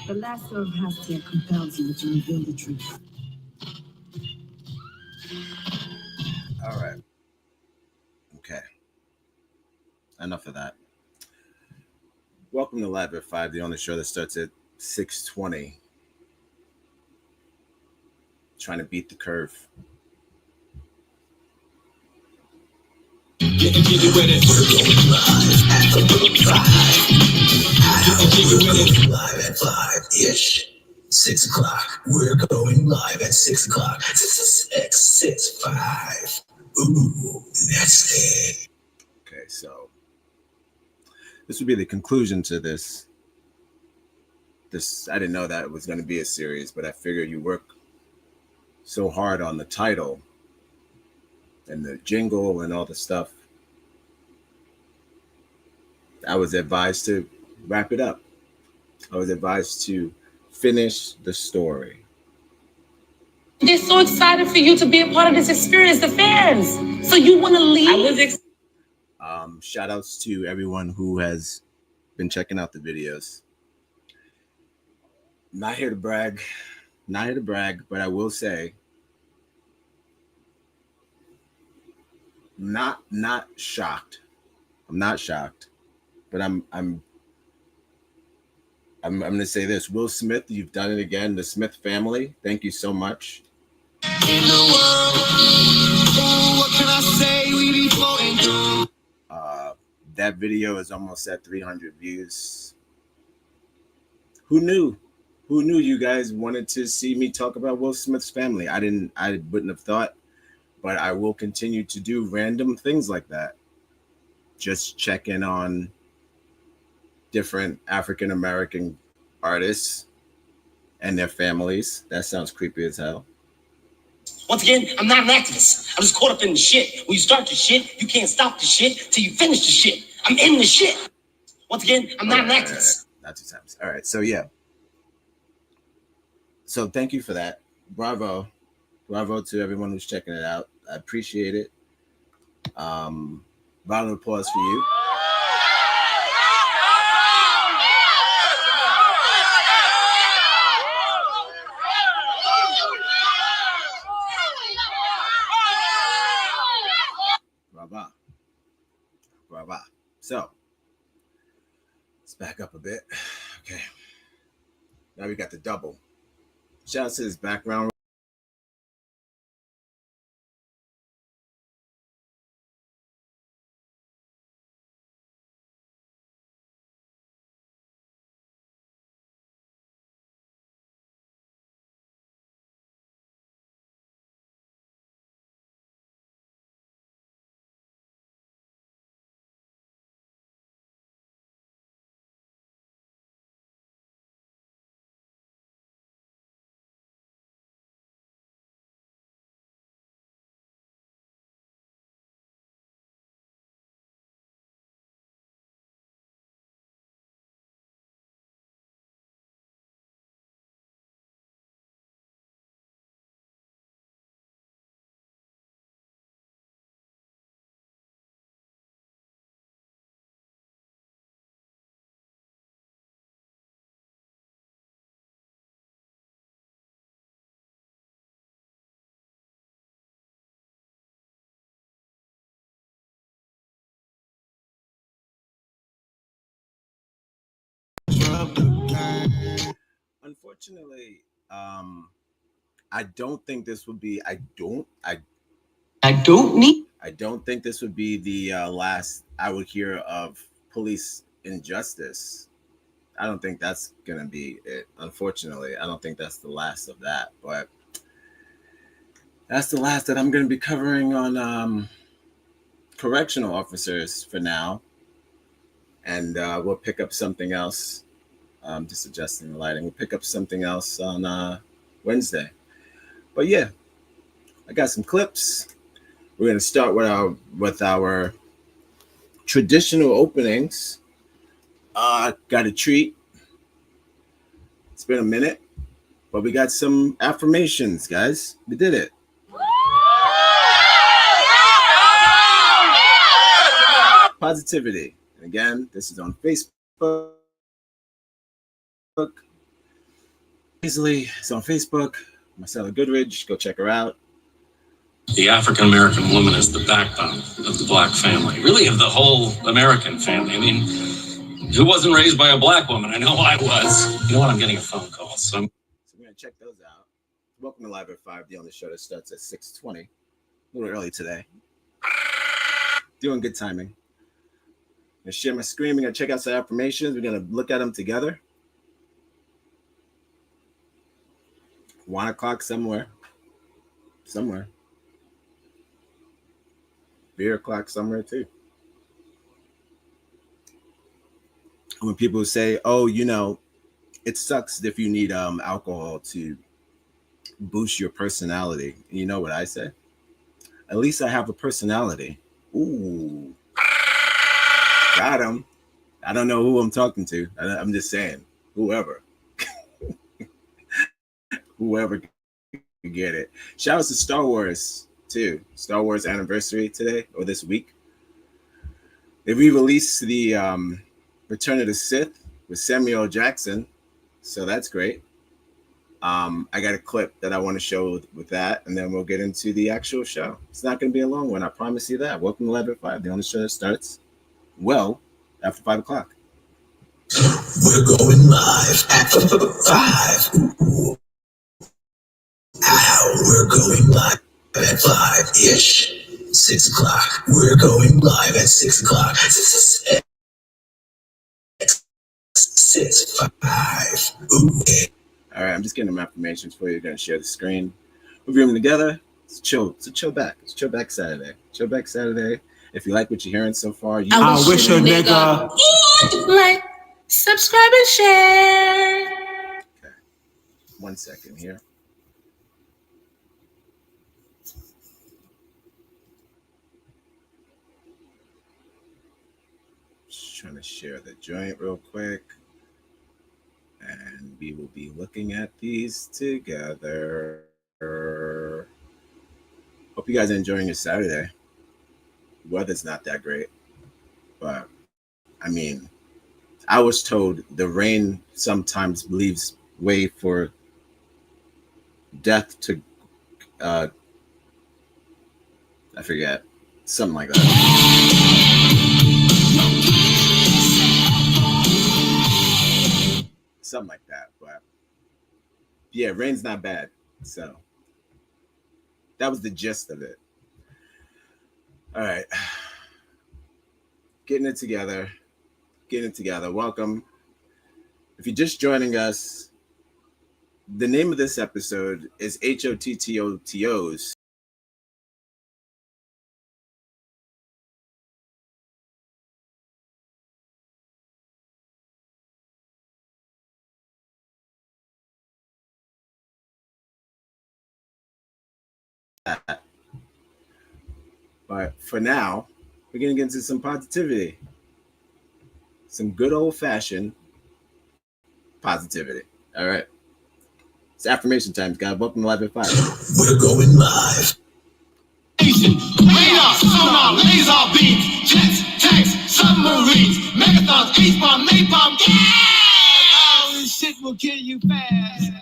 The last serve hashtag compels you to reveal the truth. All right. Okay. Enough of that. Welcome to Live at 5, the only show that starts at 6:20. Trying to beat the curve. Getting jiggy with it. We're going live at the 5. Getting jiggy with it. Live at 5-ish. 6 o'clock. We're going live at 6 o'clock. 6, 5. Ooh, that's it. Okay, so this would be the conclusion to this. I didn't know that it was going to be a series, but I figured you work so hard on the title and the jingle and all the stuff. I was advised to wrap it up. I was advised to finish the story. They're so excited for you to be a part of this experience, the fans. So you want to leave? Shout outs to everyone who has been checking out the videos. Not here to brag, but I will say, not shocked. I'm not shocked, but I'm going to say this. Will Smith, you've done it again. The Smith family, thank you so much. In the world, what can I say? We be floating through. That video is almost at 300 views. Who knew? Who knew you guys wanted to see me talk about Will Smith's family? I wouldn't have thought, but I will continue to do random things like that. Just check in on different African American artists and their families. That sounds creepy as hell. Once again, I'm not an activist. I'm just caught up in the shit. When you start the shit, you can't stop the shit till you finish the shit. I'm in the shit. Once again, I'm not an activist. Not 2 times. All right. So yeah. So thank you for that. Bravo to everyone who's checking it out. I appreciate it. Round of applause for you. Bravo. So let's back up a bit. Okay. Now we got the double. Shout out to this background. Unfortunately, I don't think this would be. I don't think this would be the last I would hear of police injustice. I don't think that's gonna be it. Unfortunately, I don't think that's the last of that. But that's the last that I'm gonna be covering on correctional officers for now, and we'll pick up something else. Just adjusting the lighting. We'll pick up something else on Wednesday. But yeah, I got some clips. We're gonna start with our traditional openings. Got a treat. It's been a minute, but we got some affirmations, guys. We did it. Positivity. And again, this is on Facebook. Easily. It's on Facebook. Marcella Goodridge. Go check her out. The African American woman is the backbone of the black family, really of the whole American family. I mean, who wasn't raised by a black woman? I know I was. You know what? I'm getting a phone call. So we're going to check those out. Welcome to Live at 5, the only show that starts at 6:20. A little early today. Doing good timing. I'm going to share my screen. We're going to check out some affirmations. We're going to look at them together. 1 o'clock somewhere. 3 o'clock somewhere too. When people say, oh, you know, it sucks if you need alcohol to boost your personality. You know what I say? At least I have a personality. Ooh. Got him. I don't know who I'm talking to. I'm just saying, whoever. Whoever can get it. Shout out to Star Wars too. Star Wars anniversary today or this week. They re-released the Return of the Sith with Samuel L. Jackson. So that's great. I got a clip that I want to show with that, and then we'll get into the actual show. It's not going to be a long one. I promise you that. Welcome to Live at 5, the only show that starts well after 5 o'clock. We're going live at 5. We're going live at 5-ish. 6 o'clock. We're going live at 6 o'clock. 6-5. All right, I'm just getting them affirmations for you. You're going to share the screen. We're viewing together. It's chill. It's a chill back. It's chill back Saturday. Chill back Saturday. If you like what you're hearing so far, I wish a nigga. Like, subscribe and share. Okay. 1 second here. Just trying to share the joint real quick. And we will be looking at these together. Hope you guys are enjoying your Saturday. Weather's not that great, but I mean, I was told the rain sometimes leaves way for death to, I forget, something like that. Something like that, but yeah, rain's not bad. So that was the gist of it. All right. Getting it together. Welcome. If you're just joining us, the name of this episode is HOTTOTOs. But for now, we're going to get into some positivity. Some good old-fashioned positivity. All right. It's affirmation time, guys. Welcome to Live at 5. We're going live. Radar, sonar, laser beams, jets, tanks, submarines, megathons, H-bomb, napalm, yeah! This shit will kill you fast.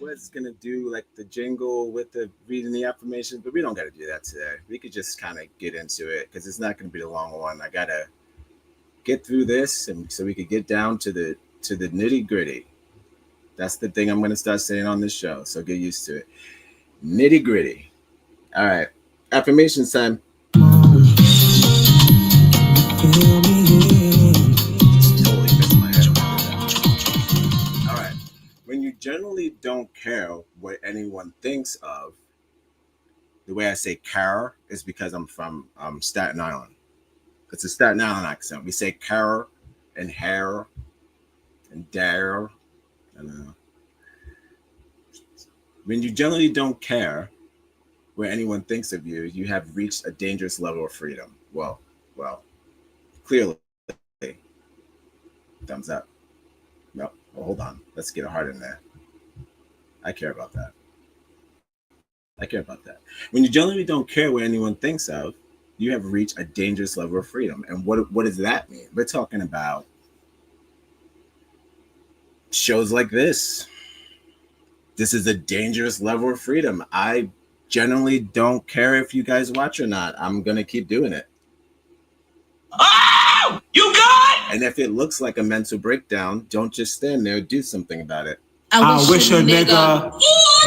Was gonna do like the jingle with the reading the affirmations, but we don't gotta do that today. We could just kind of get into it because it's not gonna be the long one. I gotta get through this, and so we could get down to the nitty gritty. That's the thing I'm gonna start saying on this show. So get used to it. Nitty gritty. All right, affirmations time. When you generally don't care what anyone thinks of, the way I say care is because I'm from Staten Island. It's a Staten Island accent. We say care and hair and dare. I don't know. When you generally don't care what anyone thinks of you, you have reached a dangerous level of freedom. Well, clearly. Thumbs up. No, well, hold on. Let's get a heart in there. I care about that. When you generally don't care what anyone thinks of, you have reached a dangerous level of freedom. And what does that mean? We're talking about shows like this, This is a dangerous level of freedom. I generally don't care if you guys watch or not. I'm going to keep doing it. Oh! You good? And if it looks like a mental breakdown, don't just stand there. Do something about it. I wish a nigga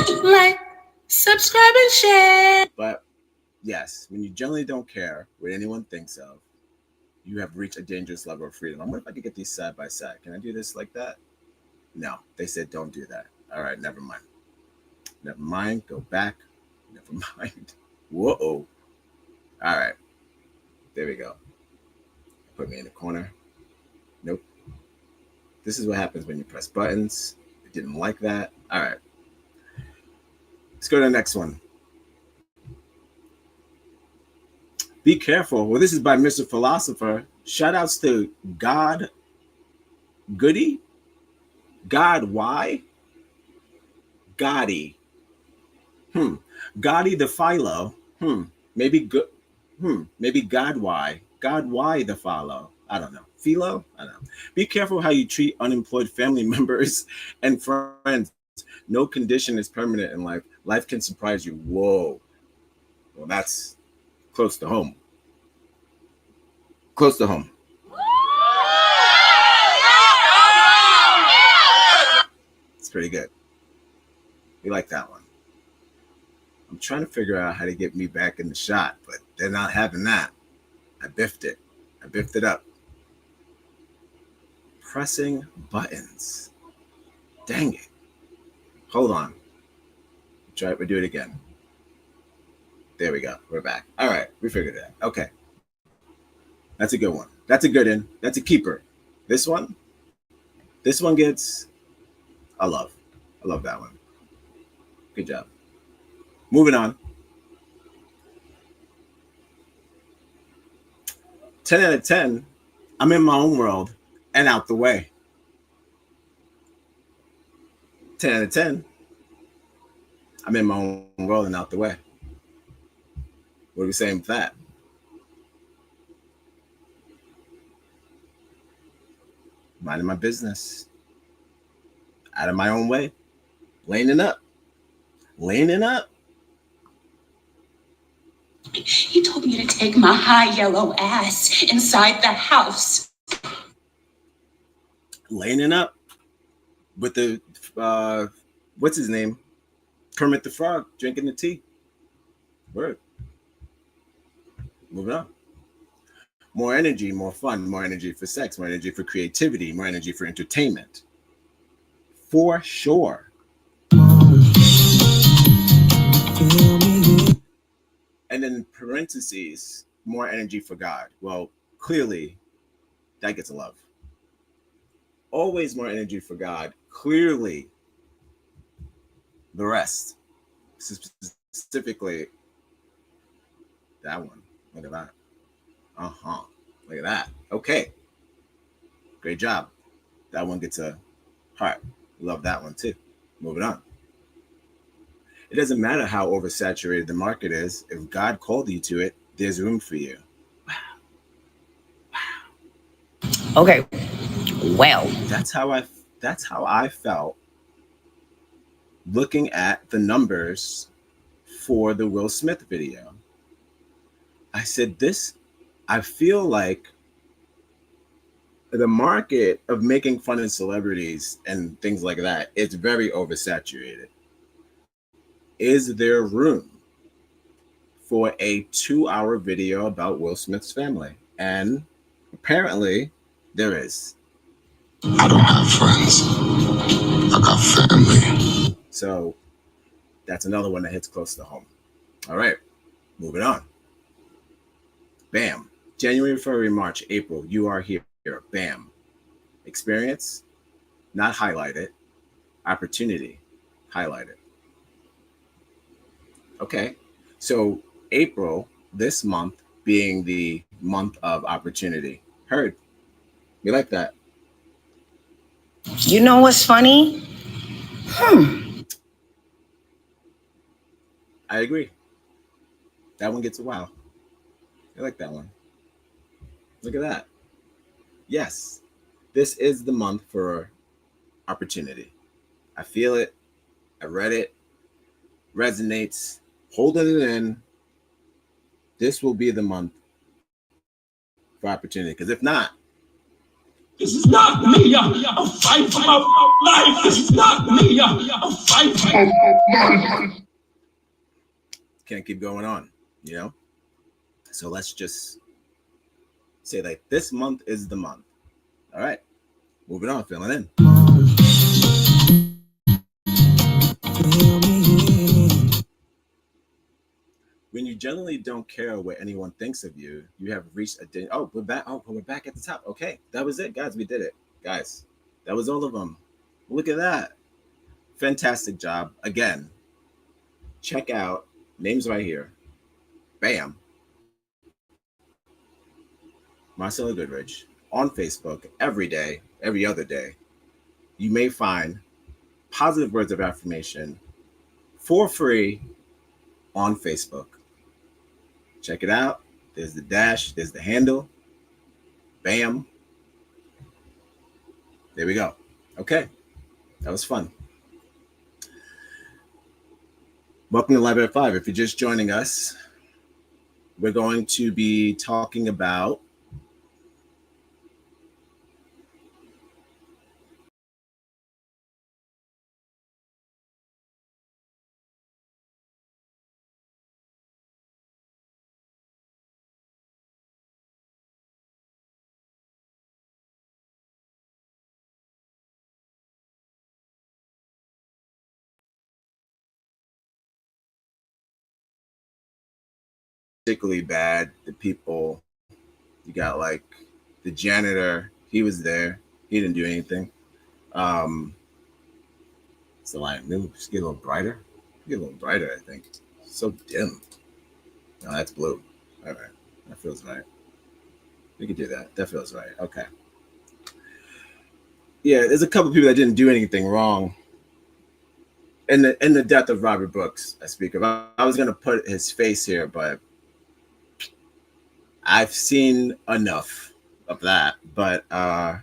would like, subscribe, and share. But yes, when you generally don't care what anyone thinks of, you have reached a dangerous level of freedom. I wonder if I could get these side by side. Can I do this like that? No, they said don't do that. All right, never mind. Never mind. Go back. Never mind. Whoa. All right. There we go. Put me in the corner. Nope. This is what happens when you press buttons. I didn't like that. All right. Let's go to the next one. Be careful. Well, this is by Mr. Philosopher. Shout outs to God Goody. God Why? Gotti. Gotti the Philo. Maybe good. Maybe God Why. God Why the Philo. I don't know. Philo? I don't know. Be careful how you treat unemployed family members and friends. No condition is permanent in life. Life can surprise you. Whoa. Well, that's close to home. Close to home. It's pretty good. We like that one. I'm trying to figure out how to get me back in the shot, but they're not having that. I biffed it. I biffed it up. Pressing buttons. Dang it. Hold on. Try it. We'll do it again. There we go. We're back. All right. We figured it out. Okay. That's a good one. That's a good one. That's a keeper. This one gets a love. I love that one. Good job. Moving on. 10 out of 10. I'm in my own world and out the way. 10 out of 10. I'm in my own world and out the way. What are we saying with that? Minding my business. Out of my own way. Laning up. Laning up. He told me to take my high yellow ass inside the house. Laning up with the, what's his name? Kermit the Frog drinking the tea. Word. Moving on. More energy, more fun, more energy for sex, more energy for creativity, more energy for entertainment. For sure. And then parentheses, more energy for God. Well, clearly, that gets a love. Always more energy for God. Clearly, the rest. Specifically, that one. Look at that. Look at that. Okay. Great job. That one gets a heart. Love that one too. Moving on. It doesn't matter how oversaturated the market is. If God called you to it, there's room for you. Wow. Okay. Well. That's how I felt looking at the numbers for the Will Smith video. I said I feel like the market of making fun of celebrities and things like that is very oversaturated. Is there room for a 2-hour video about Will Smith's family? And apparently there is. I don't have friends. I got family. So that's another one that hits close to home. All right, moving on. Bam. January, February, March, April, you are here. Bam. Experience, not highlighted. Opportunity, highlighted. Okay, so April, this month being the month of opportunity. Heard. We like that. You know what's funny? I agree. That one gets a wow. I like that one. Look at that. Yes, this is the month for opportunity. I feel it. I read it, resonates, holding it in. This will be the month for opportunity. Because if not, this is not me. I'm fighting for my life. This is not me. I'm fighting for my life. Can't keep going on, you know? So let's just say like this month is the month. All right, moving on, filling in. When you generally don't care what anyone thinks of you, you have reached a oh, we're back. Oh, we're back at the top. Okay, that was it, guys. We did it, guys. That was all of them. Look at that. Fantastic job. Again, check out names right here. Bam. Marcella Goodrich on Facebook every day, every other day. You may find positive words of affirmation for free on Facebook. Check it out. There's the dash, there's the handle. Bam. There we go. Okay. That was fun. Welcome to Live at 5. If you're just joining us, we're going to be talking about particularly bad. The people, you got like the janitor, he was there. He didn't do anything. So like, maybe just get a little brighter. Get a little brighter, I think. So dim. No, that's blue. All right. That feels right. We could do that. That feels right. Okay. Yeah, there's a couple people that didn't do anything wrong. In the death of Robert Brooks, I speak of. I was gonna put his face here, but I've seen enough of that. But I'd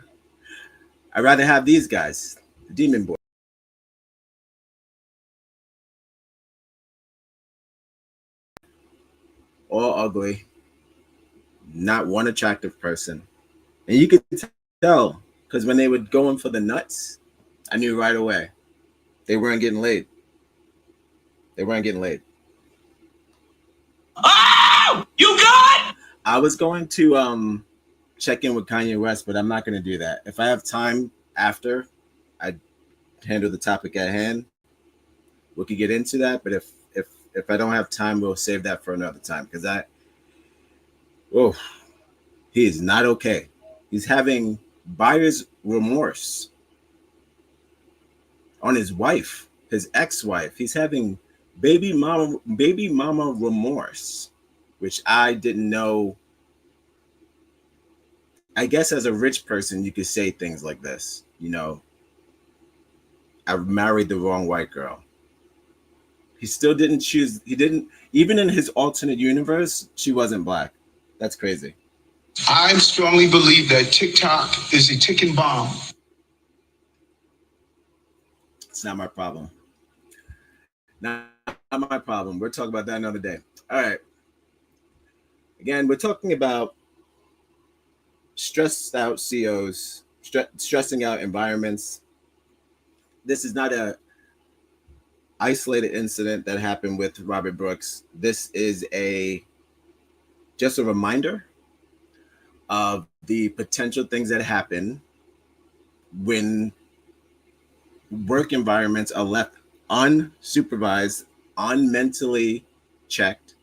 rather have these guys, the Demon Boy. All ugly, not one attractive person. And you could tell because when they were going for the nuts, I knew right away they weren't getting laid. They weren't getting laid. Oh, you good? I was going to check in with Kanye West, but I'm not going to do that. If I have time after I handle the topic at hand, we could get into that. But if I don't have time, we'll save that for another time because he is not okay. He's having buyer's remorse on his wife, his ex-wife. He's having baby mama remorse, which I didn't know. I guess as a rich person, you could say things like this. You know, I married the wrong white girl. He still didn't choose. He didn't, even in his alternate universe, she wasn't black. That's crazy. I strongly believe that TikTok is a ticking bomb. It's not my problem. Not my problem. We'll talk about that another day. All right. Again, we're talking about stressed out CEOs, stressing out environments. This is not a isolated incident that happened with Robert Brooks. This is just a reminder of the potential things that happen when work environments are left unsupervised, unmentally checked,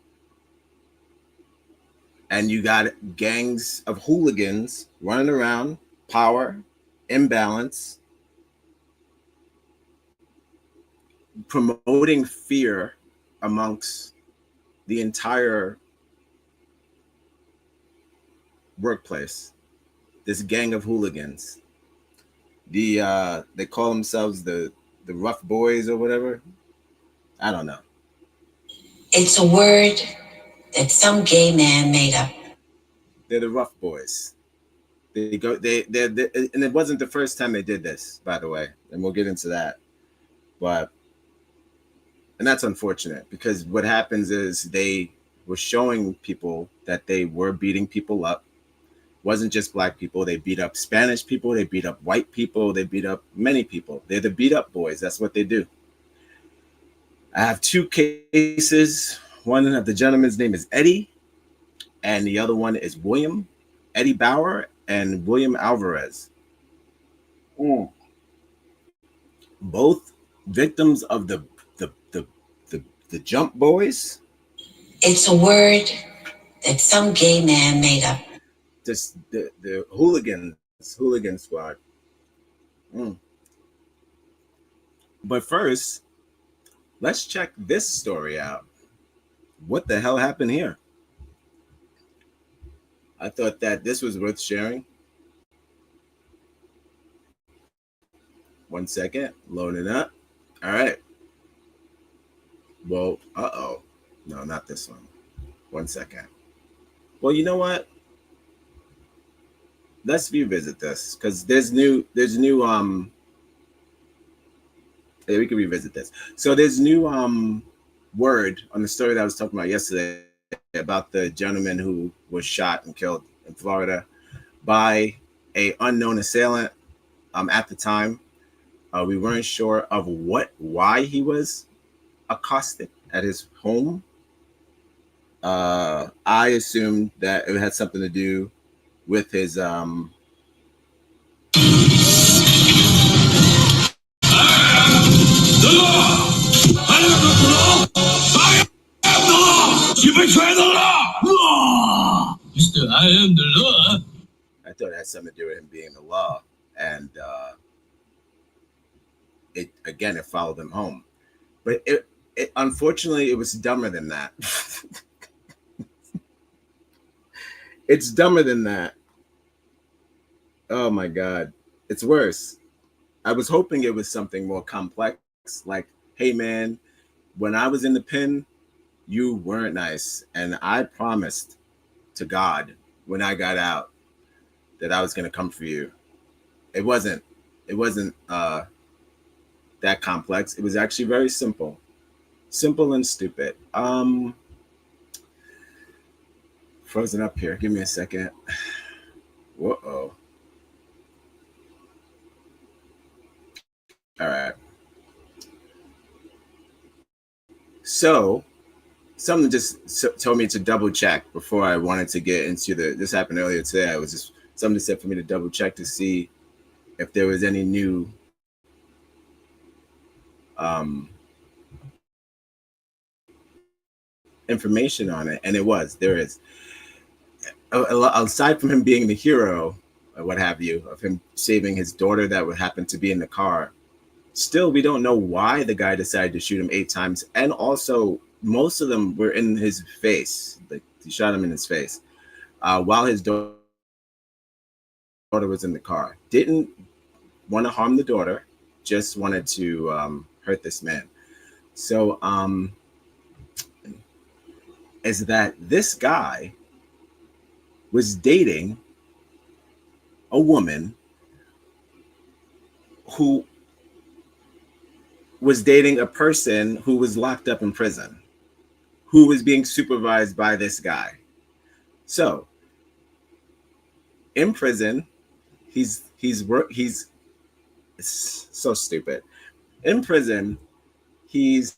and you got gangs of hooligans running around, power, imbalance, promoting fear amongst the entire workplace. This gang of hooligans. They call themselves the rough boys or whatever. I don't know. It's a word that some gay man made up. They're the rough boys. They and it wasn't the first time they did this, by the way, and we'll get into that. But And that's unfortunate because what happens is they were showing people that they were beating people up. Wasn't just black people. They beat up Spanish people. They beat up white people. They beat up many people. They're the beat up boys. That's what they do. I have two cases. One of the gentleman's name is Eddie, and the other one is William, Eddie Bauer, and William Alvarez. Both victims of the Jump Boys. It's a word that some gay man made up. Just the hooligan squad. But first, let's check this story out. What the hell happened here? I thought that this was worth sharing. 1 second, loading up. All right. Well, no, not this one. 1 second. Well, you know what? Let's revisit this because there's new yeah, we can revisit this. So there's new word on the story that I was talking about yesterday about the gentleman who was shot and killed in Florida by a unknown assailant. At the time, we weren't sure of why he was accosted at his home. I assumed that it had something to do with his The law! I am the law! I am the law! You betray the law! Law! Mister, I am the law. I thought it had something to do with him being the law, and it followed him home. But it unfortunately it was dumber than that. It's dumber than that. Oh my God, it's worse. I was hoping it was something more complex, like, hey man, when I was in the pen, you weren't nice, and I promised to God when I got out that I was going to come for you. It wasn't that complex. It was actually very simple and stupid. Frozen up here. Give me a second. Whoa. All right. So something just told me to double check before I wanted to get into this happened earlier today. I was just something said for me to double check to see if there was any new information on it, and there is. Aside from him being the hero, or what have you, of him saving his daughter that would happen to be in the car, still we don't know why the guy decided to shoot him 8 times, and also most of them were in his face. Like he shot him in his face while his daughter was in the car. Didn't want to harm the daughter, just wanted to hurt this man. So is that this guy was dating a woman who was dating a person who was locked up in prison, who was being supervised by this guy. So in prison, he's so stupid. In prison, he's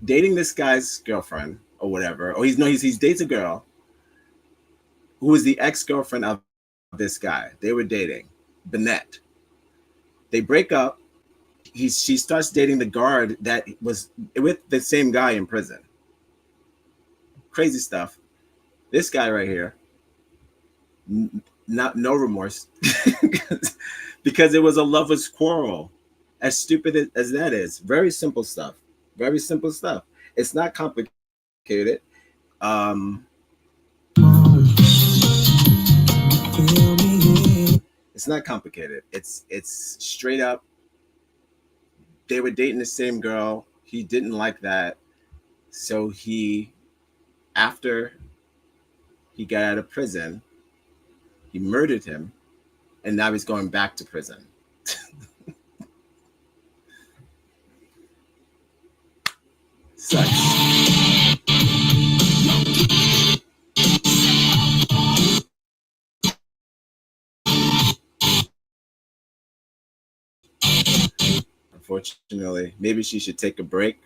dating this guy's girlfriend or whatever, or he dates a girl who is the ex-girlfriend of this guy. They were dating, Bennett. They break up. She starts dating the guard that was with the same guy in prison. Crazy stuff. This guy right here, no remorse, because it was a lover's quarrel. As stupid as that is, very simple stuff. Very simple stuff. It's not complicated. It's not complicated. It's straight up. They were dating the same girl. He didn't like that. So after he got out of prison, he murdered him, and now he's going back to prison. Sucks. Unfortunately, maybe she should take a break.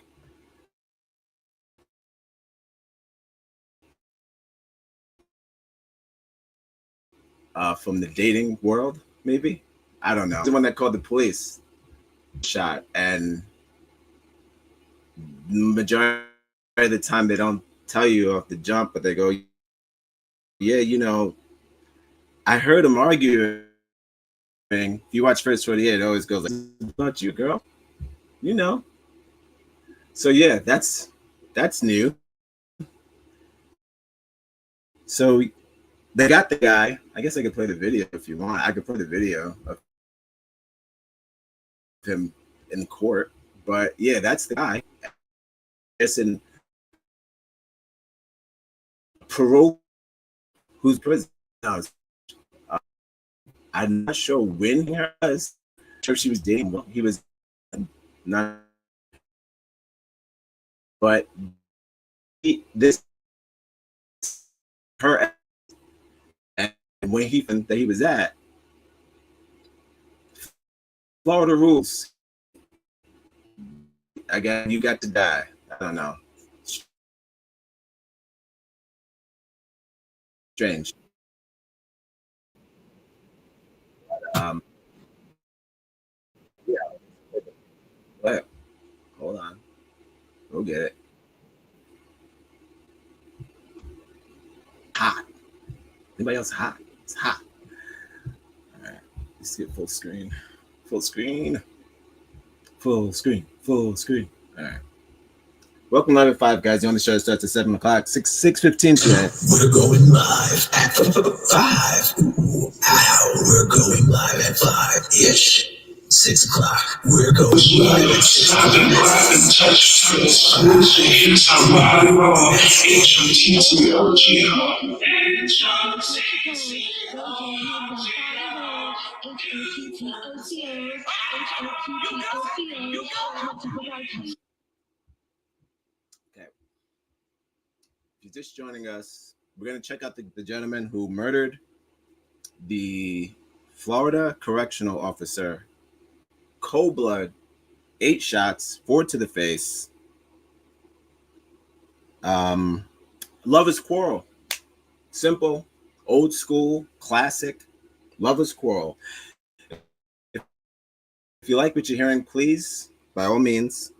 From the dating world, maybe. I don't know. The one that called the police shot, and majority of the time they don't tell you off the jump, but they go, "Yeah, you know, I heard him arguing." If you watch First 48, it always goes like, "About you, girl," you know. So yeah, that's new. So they got the guy. I guess I could play the video if you want. I could play the video of him in court. But yeah, that's the guy. It's in parole who's prison now. I'm not sure when he was. I'm sure she was dating. Well, he was not. But this her and when he was at Florida rules. I guess you got to die. I don't know. Strange. Yeah. But hold on. We'll get it. Hot. Anybody else hot? It's hot. All right. Let's get full screen. Full screen. Full screen. Full screen. All right. Welcome live at 5, guys. The only show starts at 7 o'clock. 6:15 today. We're going live at 5. We're going live at 5-ish. 6 o'clock. We're going live at 6 Okay. If you're just joining us, we're going to check out the gentleman who murdered the Florida correctional officer. Cold blood, 8 shots, 4 to the face. Lover's quarrel. Simple, old school, classic. Lover's quarrel. If you like what you're hearing, please, by all means,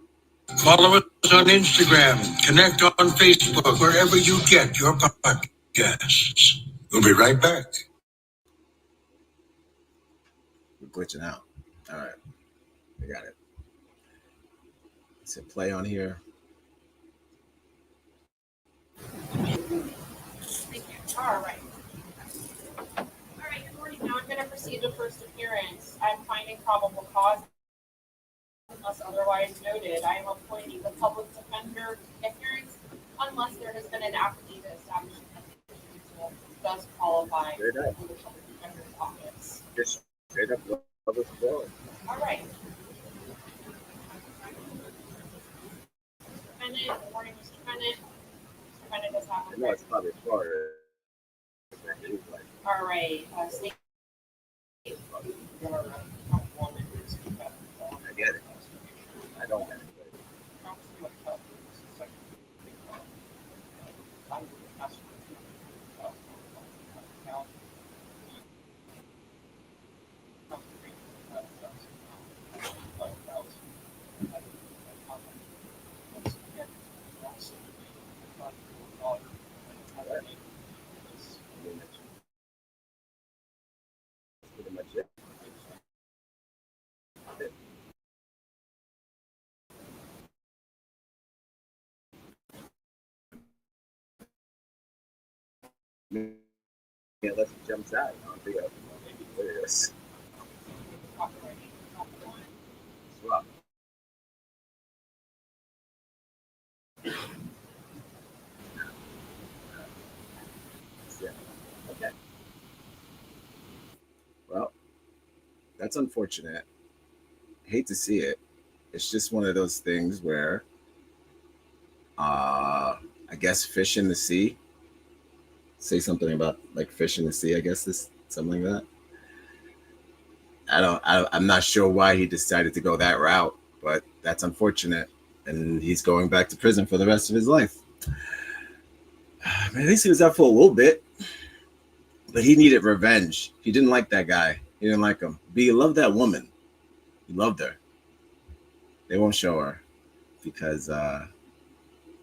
Follow us on Instagram, connect on Facebook, wherever you get your podcasts. We'll be right back. we're glitching out. All right, we got it. Let's hit play on here. Thank you. All right. All right, good morning. Now I'm going to proceed to first appearance. I'm finding probable cause unless otherwise noted. I am appointing the public defender appearance unless there has been an affidavit establishing that the individual does qualify for the public defender's office. Just straight up lover's quarrel. All right. Defendant, good morning, Mr. Defendant. Mr. Defendant does have a No, it's probably Florida. All right. State. I get it. I don't get it. Pretty much it. Yeah, unless it jumps out on video. Look at this. Swap. Yeah. Okay. Well, that's unfortunate. Hate to see it. It's just one of those things where I guess fish in the sea. Say something about like fish in the sea. I guess this something like that. I'm not sure why he decided to go that route, but that's unfortunate. And he's going back to prison for the rest of his life. I mean, at least he was out for a little bit, but he needed revenge. He didn't like that guy. He didn't like him. But he loved that woman. He loved her. They won't show her because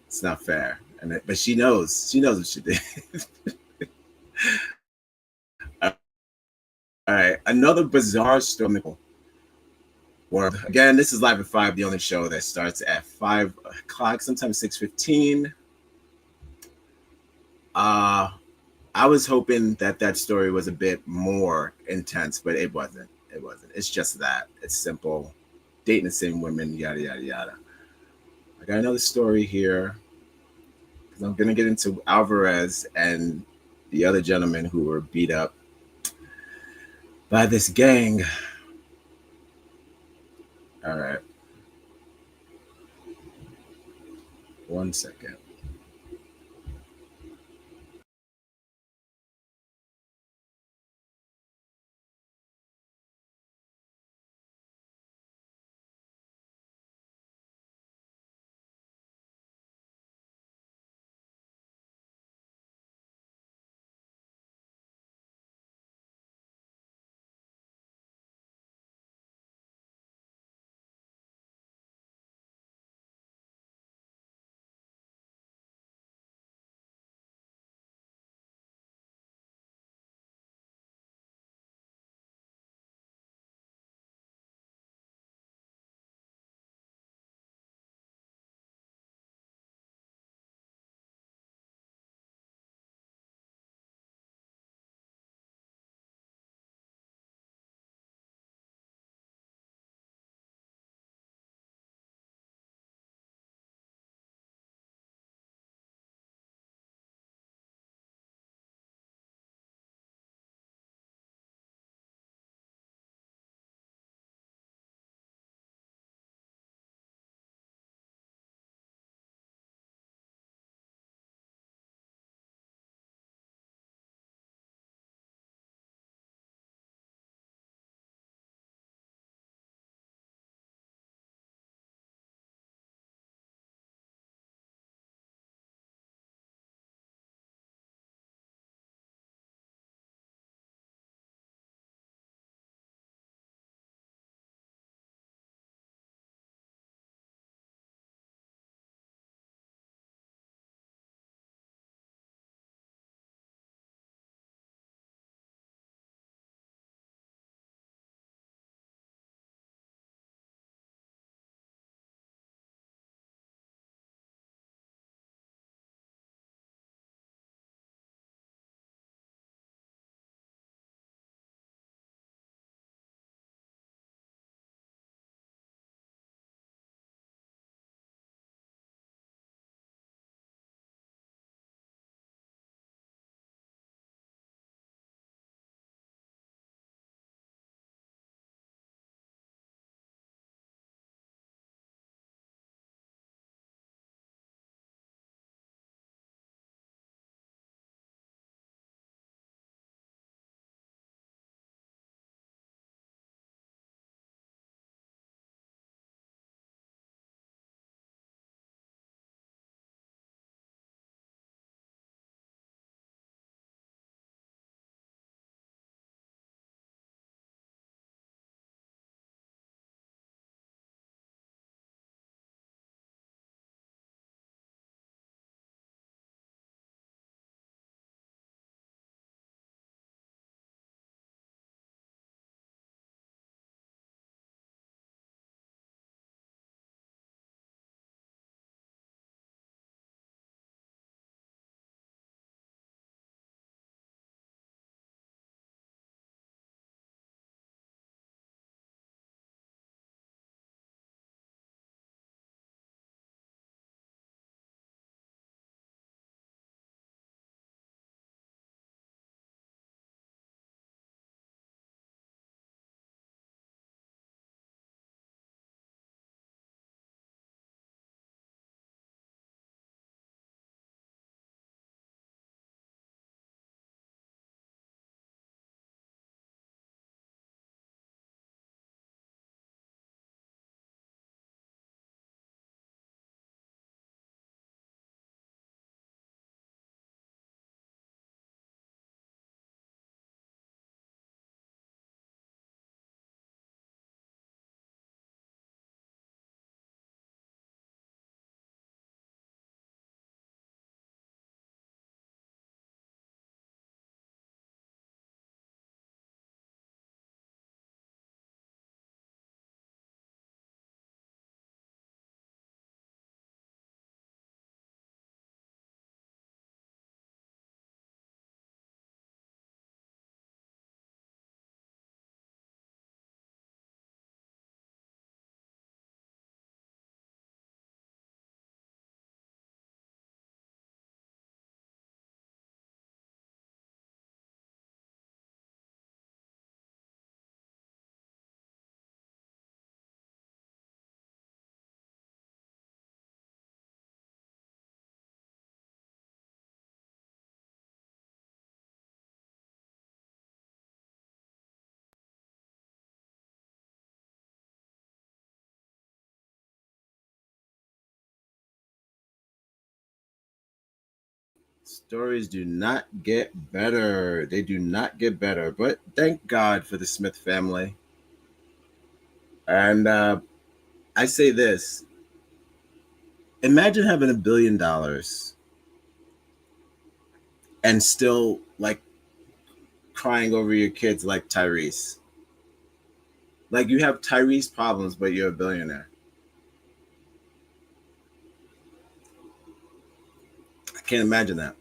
it's not fair. But she knows. She knows what she did. All right, another bizarre story. World. Again, this is Live at 5, the only show that starts at 5 o'clock, sometimes 6:15. I was hoping that story was a bit more intense, but it wasn't. It wasn't. It's just that. It's simple. Dating the same women, yada, yada, yada. I got another story here because I'm going to get into Alvarez and the other gentlemen who were beat up by this gang. All right. 1 second. Stories do not get better. They do not get better. But thank God for the Smith family. And I say this: imagine having $1 billion and still like crying over your kids like Tyrese. Like you have Tyrese problems, but you're a billionaire. I can't imagine that.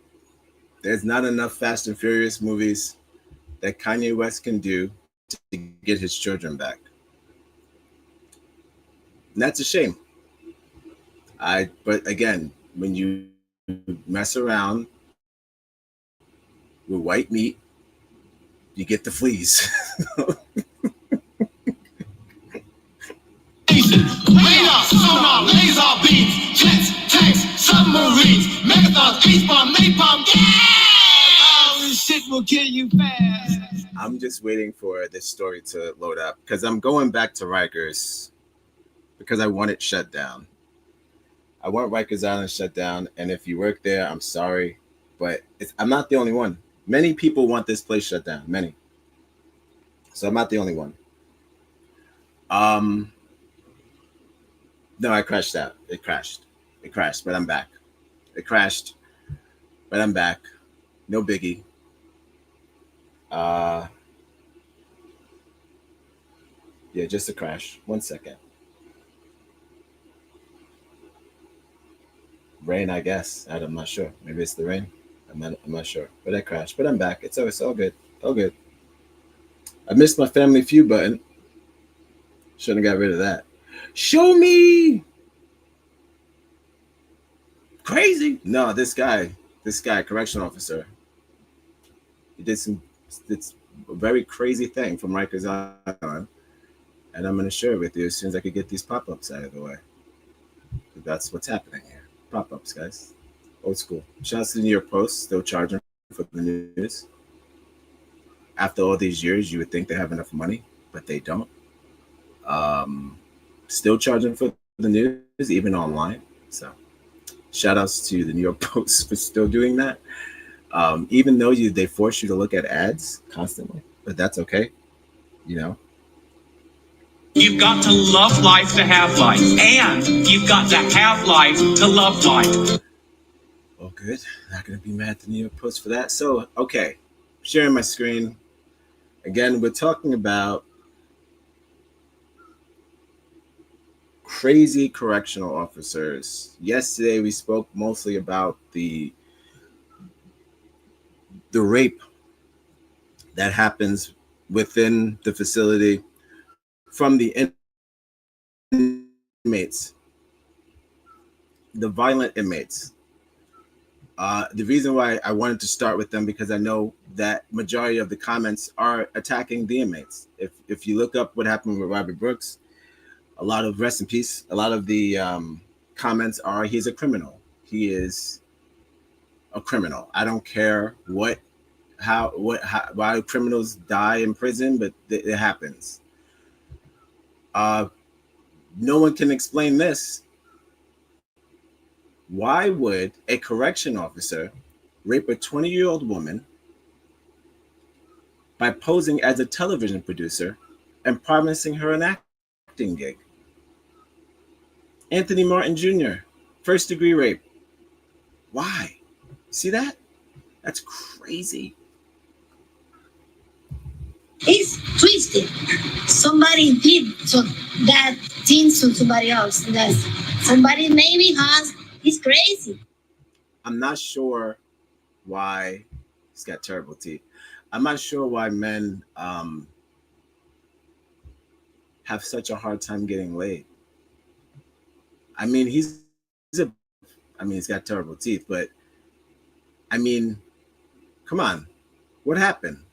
There's not enough Fast and Furious movies that Kanye West can do to get his children back. And that's a shame. But again, when you mess around with white meat, you get the fleas. Radar, sonar, laser beams, jets, tanks, submarines, megathons, peace bomb, napalm, yeah! This shit will kill you fast. I'm just waiting for this story to load up because I'm going back to Rikers because I want it shut down. I want Rikers Island shut down, and if you work there, I'm sorry, but I'm not the only one. Many people want this place shut down. Many. So I'm not the only one. No, I crashed out. It crashed, but I'm back. It crashed, but I'm back. No biggie. Yeah, just a crash. 1 second. Rain, I guess. I'm not sure. Maybe it's the rain. I'm not sure. But I crashed. But I'm back. It's all good. All good. I missed my family feud button. Shouldn't have got rid of that. Show me. Crazy. No, this guy, correctional officer. He did it's a very crazy thing from Rikers Island. And I'm going to share it with you as soon as I could get these pop-ups out of the way. That's what's happening here. Pop-ups, guys. Old school. Shout out to the New York Post, still charging for the news. After all these years, you would think they have enough money, but they don't. Still charging for the news, even online. So shout outs to the New York Post for still doing that. Even though they force you to look at ads constantly, but that's okay. You know, you've got to love life to have life, and you've got to have life to love life. Oh, good. Not going to be mad at the New York Post for that. So, okay. Sharing my screen. Again, we're talking about crazy correctional officers. Yesterday, we spoke mostly about the rape that happens within the facility from the inmates, the violent inmates. The reason why I wanted to start with them because I know that majority of the comments are attacking the inmates. If you look up what happened with Robert Brooks, a lot of rest in peace. A lot of the comments are he's a criminal. He is a criminal. I don't care why criminals die in prison, but it happens. No one can explain this. Why would a correction officer rape a 20-year-old woman by posing as a television producer and promising her an acting gig? Anthony Martin Jr., first-degree rape. Why? See that? That's crazy. It's twisted. Somebody did that thing to somebody else. That somebody maybe has. It's crazy. I'm not sure why. He's got terrible teeth. I'm not sure why men have such a hard time getting laid. I mean, he's got terrible teeth, but I mean, come on, what happened?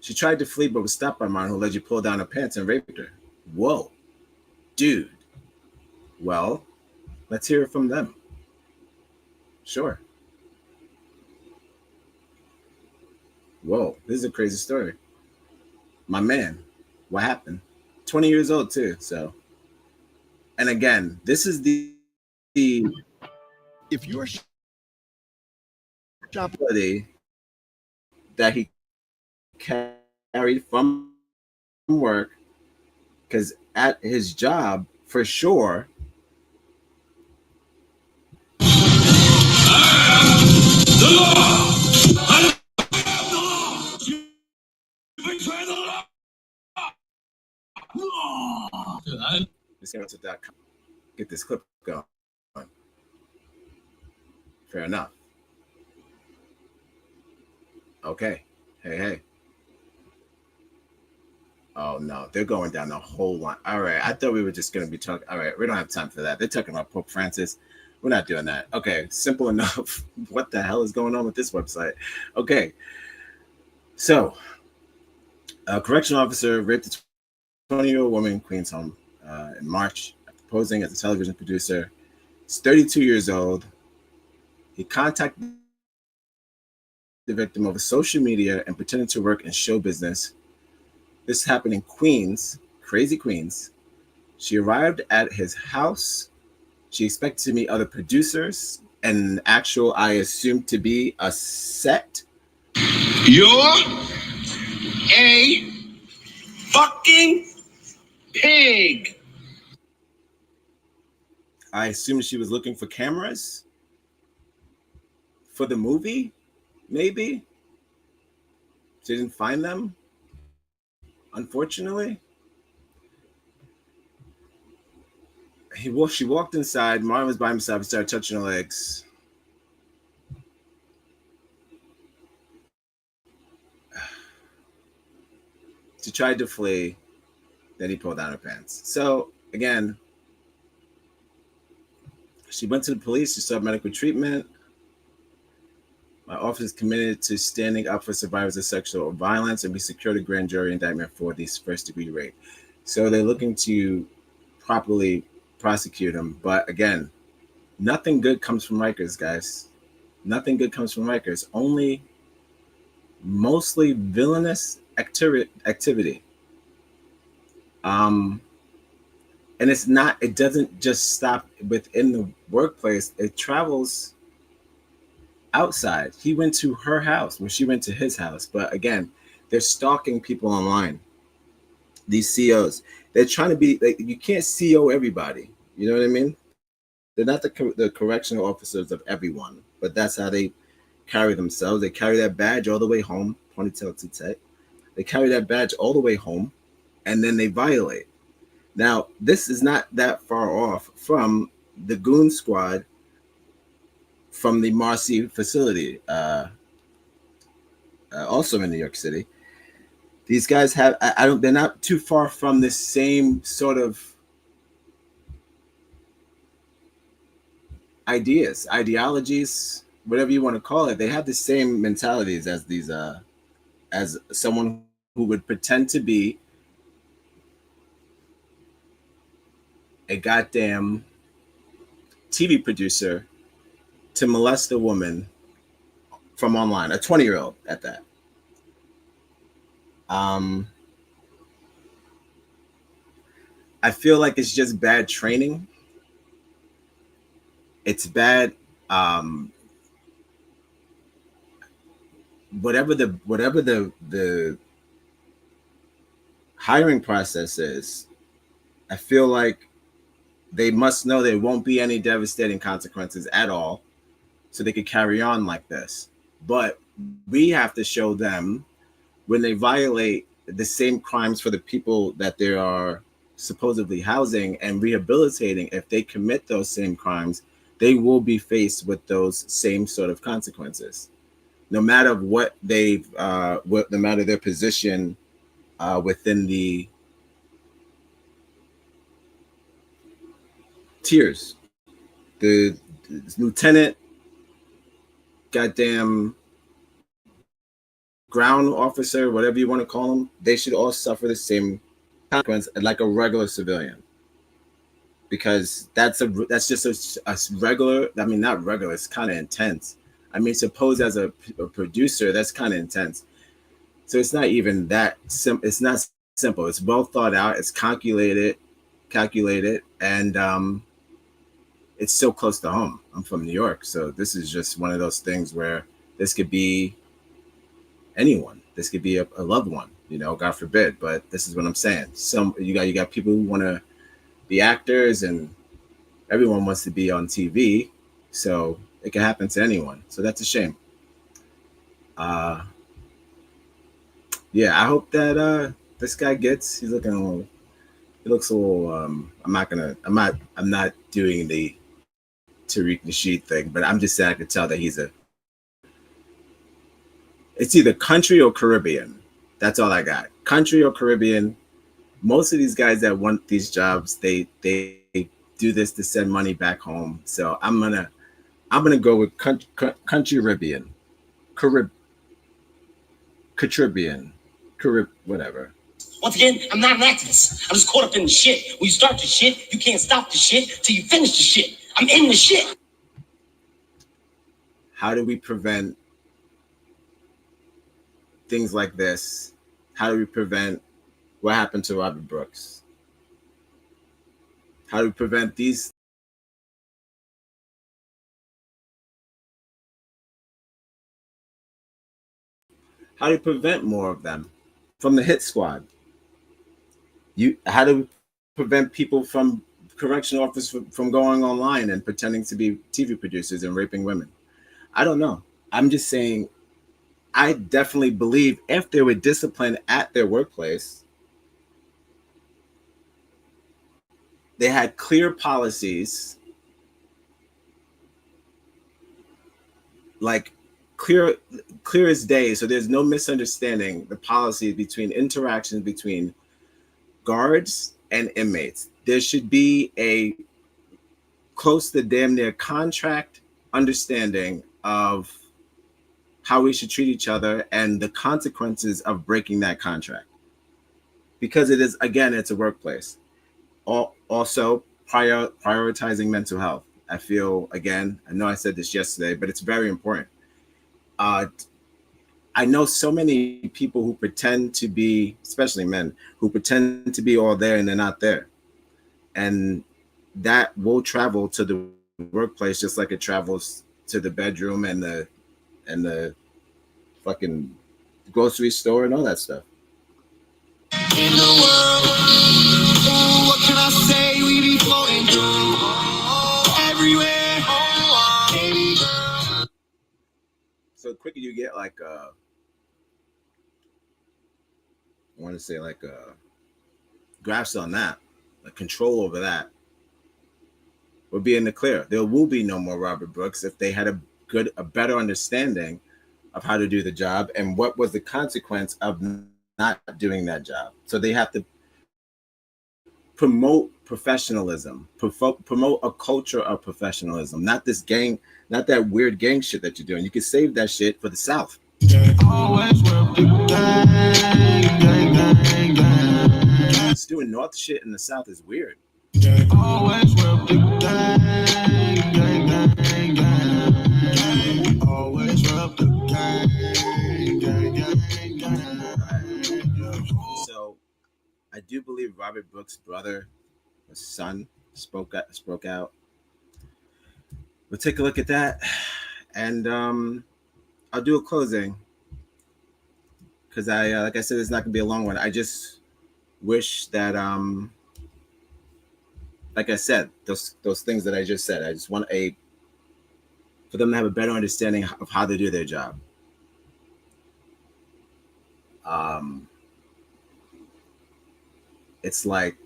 She tried to flee, but was stopped by Martin, who let you pull down her pants and raped her. Whoa, dude. Well, let's hear it from them. Sure. Whoa, this is a crazy story. My man, what happened? 20 years old too, so. And again, this is the if you're responsibility that he carried from work, because at his job, for sure, just going to get this clip going. Fair enough. Okay. Hey. Oh no, they're going down the whole line. All right, I thought we were just going to be talking. All right, we don't have time for that. They're talking about Pope Francis. We're not doing that. Okay, simple enough. What the hell is going on with this website? Okay, so a correctional officer raped a 20-year-old woman in Queens home in March after posing as a television producer. He's 32 years old. He contacted the victim over social media and pretended to work in show business. This happened in Queens, crazy Queens. She arrived at his house. She expected to meet other producers and an actual, I assume to be a set. You're a fucking pig. I assume she was looking for cameras for the movie, maybe. She didn't find them, unfortunately. She walked inside. Martin was by himself. He started touching her legs. She tried to flee. Then he pulled down her pants. So, again, she went to the police. She sought medical treatment. My office is committed to standing up for survivors of sexual violence, and we secured a grand jury indictment for this first-degree rape. So they're looking to properly prosecute him. But again, nothing good comes from Rikers, guys. Nothing good comes from Rikers. Only mostly villainous activity. And it doesn't just stop within the workplace. It travels outside. He went to her house when she went to his house. But again, they're stalking people online. These COs, they're trying to be like, you can't CO everybody. You know what I mean? They're not the correctional officers of everyone, but that's how they carry themselves. They carry that badge all the way home, ponytail to tech. They carry that badge all the way home, and then they violate. Now, this is not that far off from the goon squad from the Marcy facility, also in New York City. These guys have, they're not too far from the same sort of ideologies, whatever you want to call it. They have the same mentalities as these, as someone who would pretend to be a goddamn TV producer to molest a woman from online, a 20-year-old at that. I feel like it's just bad training. It's bad. Whatever the hiring process is, I feel like they must know there won't be any devastating consequences at all, so they could carry on like this. But we have to show them when they violate the same crimes for the people that they are supposedly housing and rehabilitating. If they commit those same crimes, they will be faced with those same sort of consequences, no matter what no matter their position within the tiers. The lieutenant, goddamn ground officer, whatever you want to call them, they should all suffer the same consequence like a regular civilian. Because that's just a regular, I mean, not regular, it's kind of intense. I mean, suppose as a producer, that's kind of intense. So it's not even that simple. It's not simple. It's well thought out. It's calculated, and it's so close to home. I'm from New York, so this is just one of those things where This could be anyone. This could be a loved one, you know, God forbid. But this is what I'm saying. You got people who want to be actors, and everyone wants to be on TV. So it can happen to anyone. So that's a shame. Yeah, I hope that this guy gets. He's looking a little. He looks a little. I'm not doing the Tariq Nasheed thing, but I'm just saying I could tell that it's either country or Caribbean. That's all I got. Country or Caribbean. Most of these guys that want these jobs, they do this to send money back home. So I'm gonna go with country Caribbean, whatever. Once again, I'm not an activist. I'm just caught up in the shit. When you start the shit, you can't stop the shit till you finish the shit. I'm in the shit. How do we prevent things like this? How do we prevent what happened to Robert Brooks? How do we prevent these? How do you prevent more of them from the hit squad? How do we prevent people from correctional officers from going online and pretending to be TV producers and raping women? I don't know. I'm just saying, I definitely believe if they were disciplined at their workplace, they had clear policies, like clear as day, so there's no misunderstanding the policy between interactions between guards and inmates. There should be a close to damn near contract understanding of how we should treat each other and the consequences of breaking that contract. Because it is, again, it's a workplace. Also, prioritizing mental health. I feel, again, I know I said this yesterday, but it's very important. I know so many people who pretend to be, especially men, who pretend to be all there and they're not there. And that will travel to the workplace just like it travels to the bedroom and the fucking grocery store and all that stuff. In the world, what can I say? We be floating through everywhere. Baby girl. So the quicker you get like I want to say like grasp on that, like control over that, we'll be in the clear. There will be no more Robert Brooks if they had a better understanding of how to do the job and what was the consequence of not doing that job. So they have to promote professionalism, promote a culture of professionalism, not this gang, not that weird gang shit that you're doing. You can save that shit for the South. Just doing North shit in the South is weird. So I do believe Robert Brooks' brother, his son, spoke out. We'll take a look at that, and I'll do a closing because like I said, it's not gonna be a long one. I just wish that like I said, those things that I just said, I just want for them to have a better understanding of how to do their job. It's like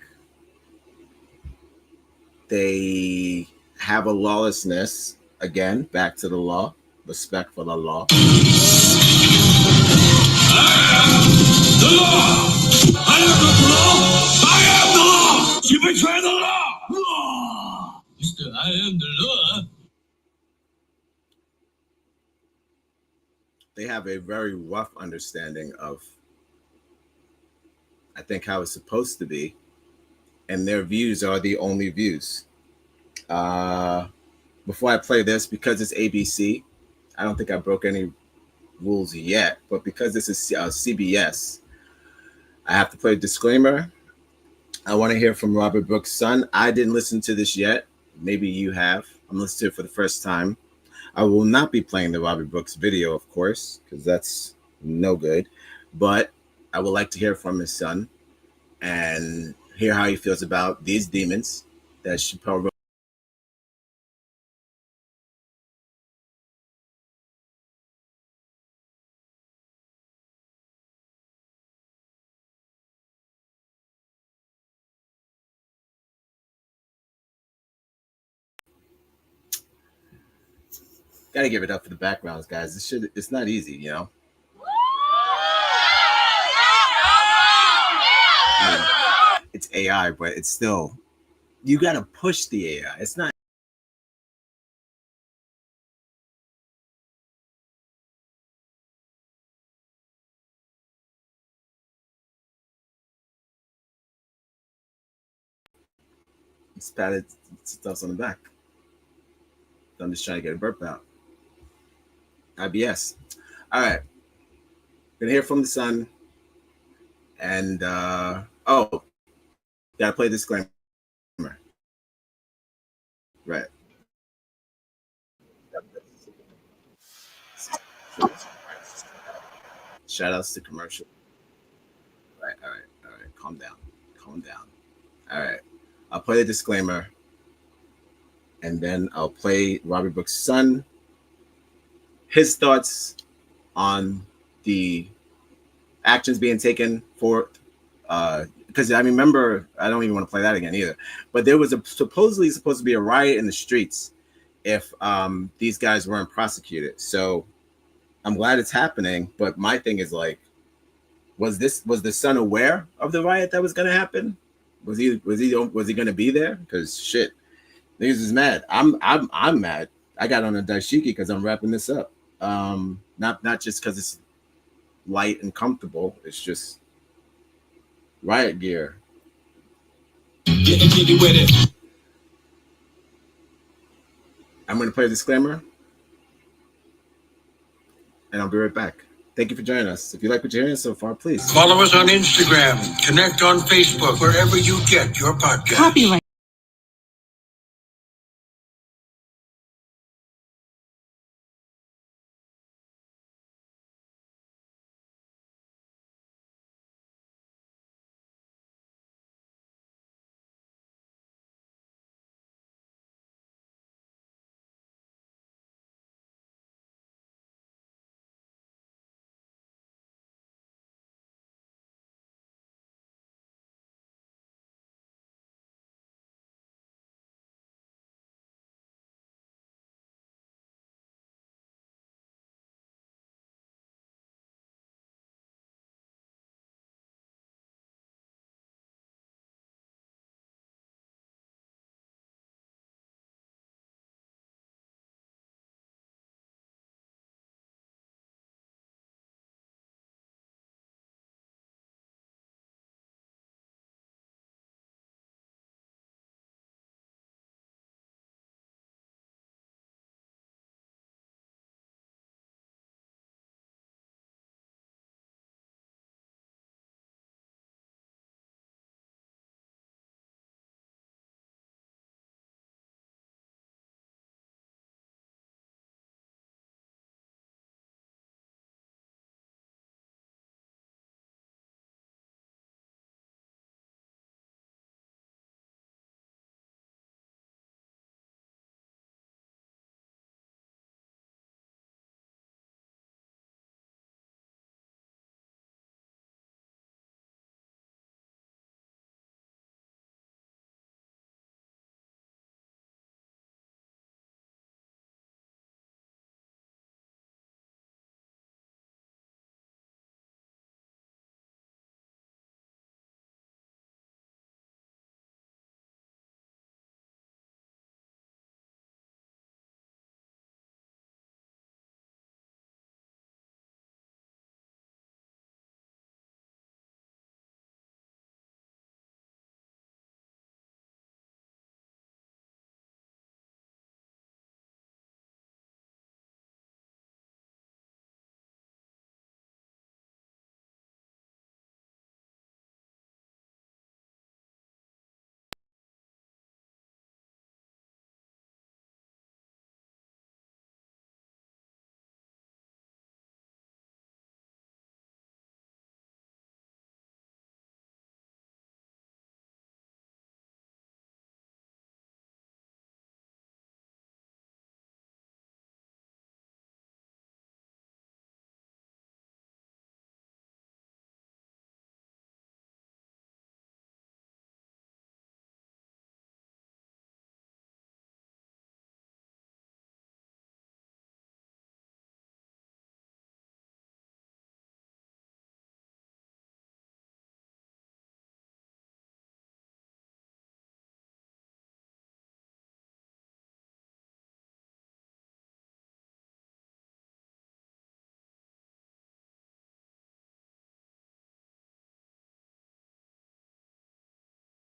they have a lawlessness, again, back to the law, respect for the law. I am the law. I am the law. I am the law. You betray the law. Mister, I am the law. They have a very rough understanding of, I think, how it's supposed to be, and their views are the only views. Before I play this, because it's ABC, I don't think I broke any rules yet, but because this is CBS, I have to play a disclaimer. I want to hear from Robert Brooks' son. I didn't listen to this yet. Maybe you have. I'm listening to it for the first time. I will not be playing the Robbie Brooks video, of course, because that's no good. But I would like to hear from his son and hear how he feels about these demons that Chappelle wrote. Gotta give it up for the backgrounds, guys. This shit, it's not easy, you know? I mean, it's AI, but it's still, you gotta push the AI. It's not. It's patted stuff's on the back. I'm just trying to get a burp out. IBS. All right. Gonna hear from the son. And oh, gotta play disclaimer. Right. Shout outs to commercial. Right, all right. Calm down. Calm down. All right. I'll play the disclaimer and then I'll play Robbie Brooks' son, his thoughts on the actions being taken for because I remember, I don't even want to play that again either, but there was supposedly supposed to be a riot in the streets if these guys weren't prosecuted. So I'm glad it's happening, but my thing is like, was the son aware of the riot that was going to happen? Was he going to be there? Because shit, niggas is mad. I'm mad. I got on a dashiki because I'm wrapping this up. Not just because it's light and comfortable. It's just riot gear. Getting jiggy with it. I'm going to play a disclaimer, and I'll be right back. Thank you for joining us. If you like what you're hearing so far, please Follow us on Instagram. Connect on Facebook, wherever you get your podcast. Copyright.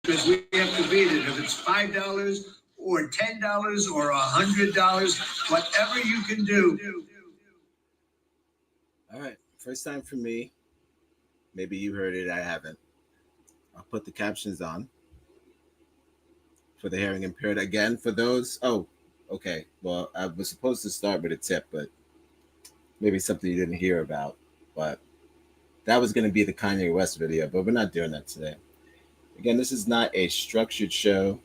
Because we have to beat it. If it's $5 or $10 or $100, whatever you can do. All right, first time for me. Maybe you heard it, I haven't. I'll put the captions on for the hearing impaired. Again, for those, oh, okay. Well, I was supposed to start with a tip, but maybe something you didn't hear about. But that was going to be the Kanye West video, but we're not doing that today. Again, this is not a structured show.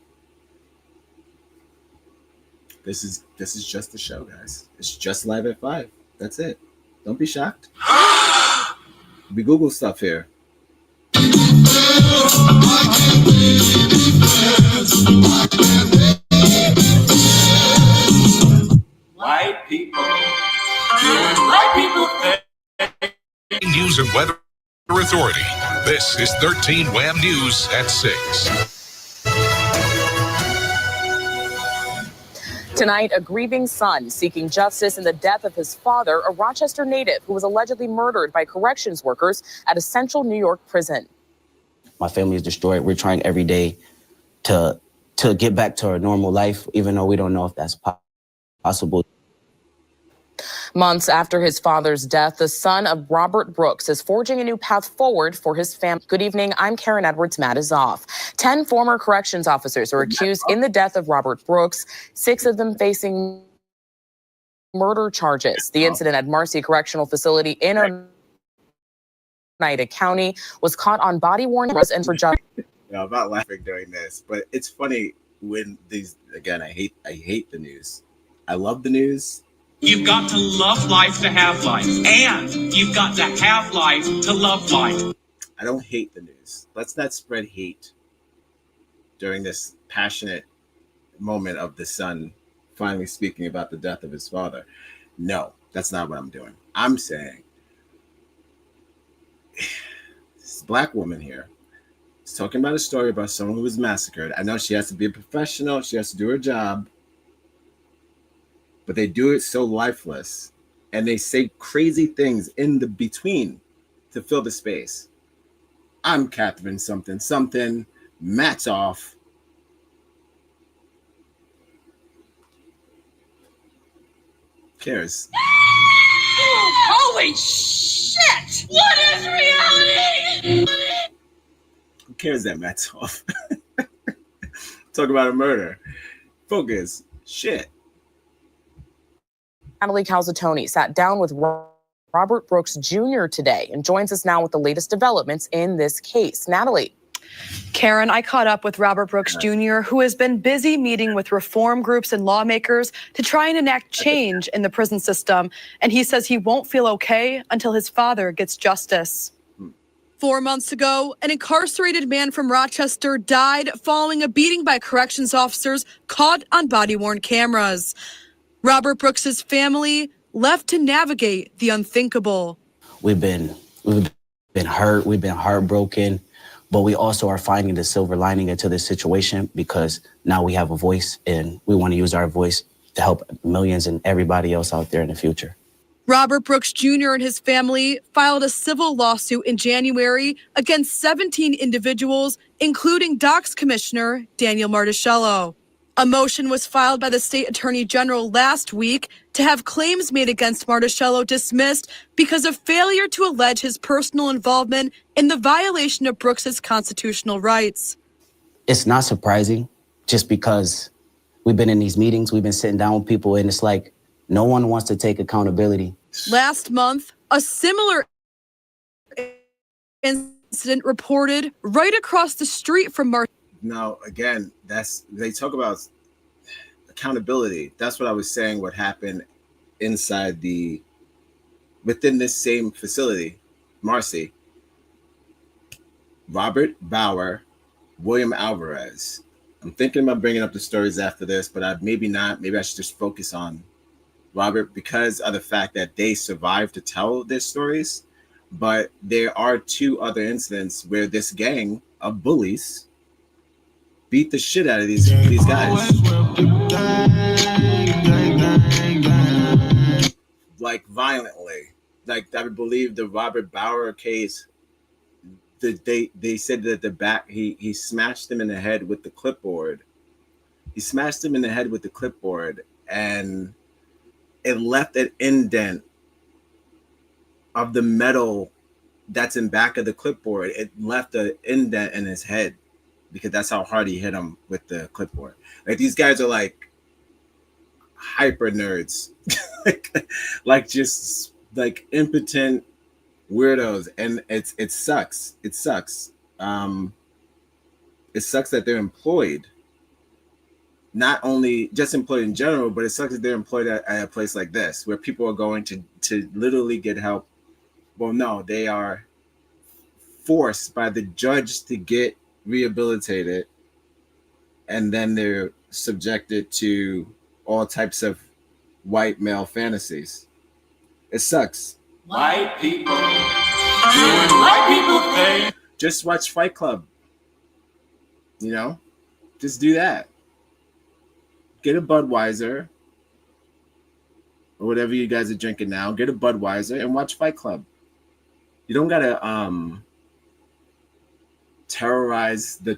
This is just a show, guys. It's just live at 5. That's it. Don't be shocked. We Google stuff here. White people doing white people things. News and Weather Authority. This is 13 Wham News at 6. Tonight, a grieving son seeking justice in the death of his father, a Rochester native who was allegedly murdered by corrections workers at a central New York prison. My family is destroyed. We're trying every day to get back to our normal life, even though we don't know if that's possible. Months after his father's death, the son of Robert Brooks is forging a new path forward for his family. Good evening. I'm Karen Edwards. Matt is off. 10 former corrections officers are accused in the death of Robert Brooks, 6 of them facing murder charges. The incident at Marcy Correctional Facility in Oneida County was caught on body-worn cameras and for justice. I'm not laughing during this, but it's funny when these, again, I hate the news. I love the news. You've got to love life to have life, and you've got to have life to love life. I don't hate the news. Let's not spread hate during this passionate moment of the son finally speaking about the death of his father. No, that's not what I'm doing. I'm saying this black woman here is talking about a story about someone who was massacred. I know she has to be a professional. She has to do her job. But they do it so lifeless, and they say crazy things in the between to fill the space. I'm Catherine something, Matt's off. Cares. Holy shit! What is reality? Who cares that Matt's off? Talk about a murder. Focus. Shit. Natalie Calzatoni sat down with Robert Brooks Jr. today and joins us now with the latest developments in this case. Natalie. Karen, I caught up with Robert Brooks Jr., who has been busy meeting with reform groups and lawmakers to try and enact change in the prison system. And he says he won't feel okay until his father gets justice. 4 months ago, an incarcerated man from Rochester died following a beating by corrections officers caught on body-worn cameras. Robert Brooks's family left to navigate the unthinkable. We've been hurt, we've been heartbroken, but we also are finding the silver lining into this situation because now we have a voice and we want to use our voice to help millions and everybody else out there in the future. Robert Brooks Jr. and his family filed a civil lawsuit in January against 17 individuals, including DOC's Commissioner Daniel Marticello. A motion was filed by the state attorney general last week to have claims made against Marticello dismissed because of failure to allege his personal involvement in the violation of Brooks's constitutional rights. It's not surprising just because we've been in these meetings, we've been sitting down with people, and it's like no one wants to take accountability. Last month, a similar incident reported right across the street from Marticello. Now, again, they talk about accountability. That's what I was saying, what happened within this same facility, Marcy. Robert Bauer, William Alvarez. I'm thinking about bringing up the stories after this, but maybe not. Maybe I should just focus on Robert because of the fact that they survived to tell their stories. But there are 2 other incidents where this gang of bullies beat the shit out of these guys. Like violently. Like I believe the Robert Bauer case, they said that the back he smashed him in the head with the clipboard. He smashed him in the head with the clipboard, and it left an indent of the metal that's in back of the clipboard. It left an indent in his head because that's how hard he hit him with the clipboard. Like, these guys are like hyper nerds, like just like impotent weirdos, and it sucks. It sucks. It sucks that they're employed. Not only just employed in general, but it sucks that they're employed at a place like this, where people are going to literally get help. Well, no, they are forced by the judge to get rehabilitated, and then they're subjected to all types of white male fantasies. It sucks. White people doing white people things. Just watch Fight Club. You know, just do that. Get a Budweiser or whatever you guys are drinking now. Get a Budweiser and watch Fight Club. You don't gotta terrorize the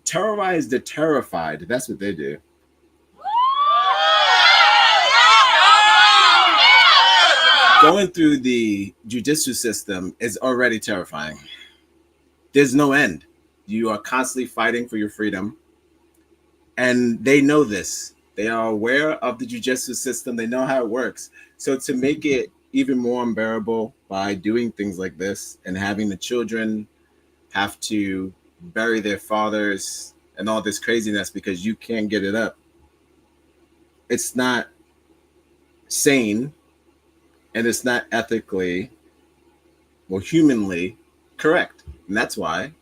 terrified. That's what they do. Going through the judicial system is already terrifying. There's no end. You are constantly fighting for your freedom. And they know this. They are aware of the judicial system. They know how it works. So to make it even more unbearable by doing things like this and having the children have to bury their fathers and all this craziness because you can't get it up, it's not sane, and it's not ethically or humanly correct. And that's why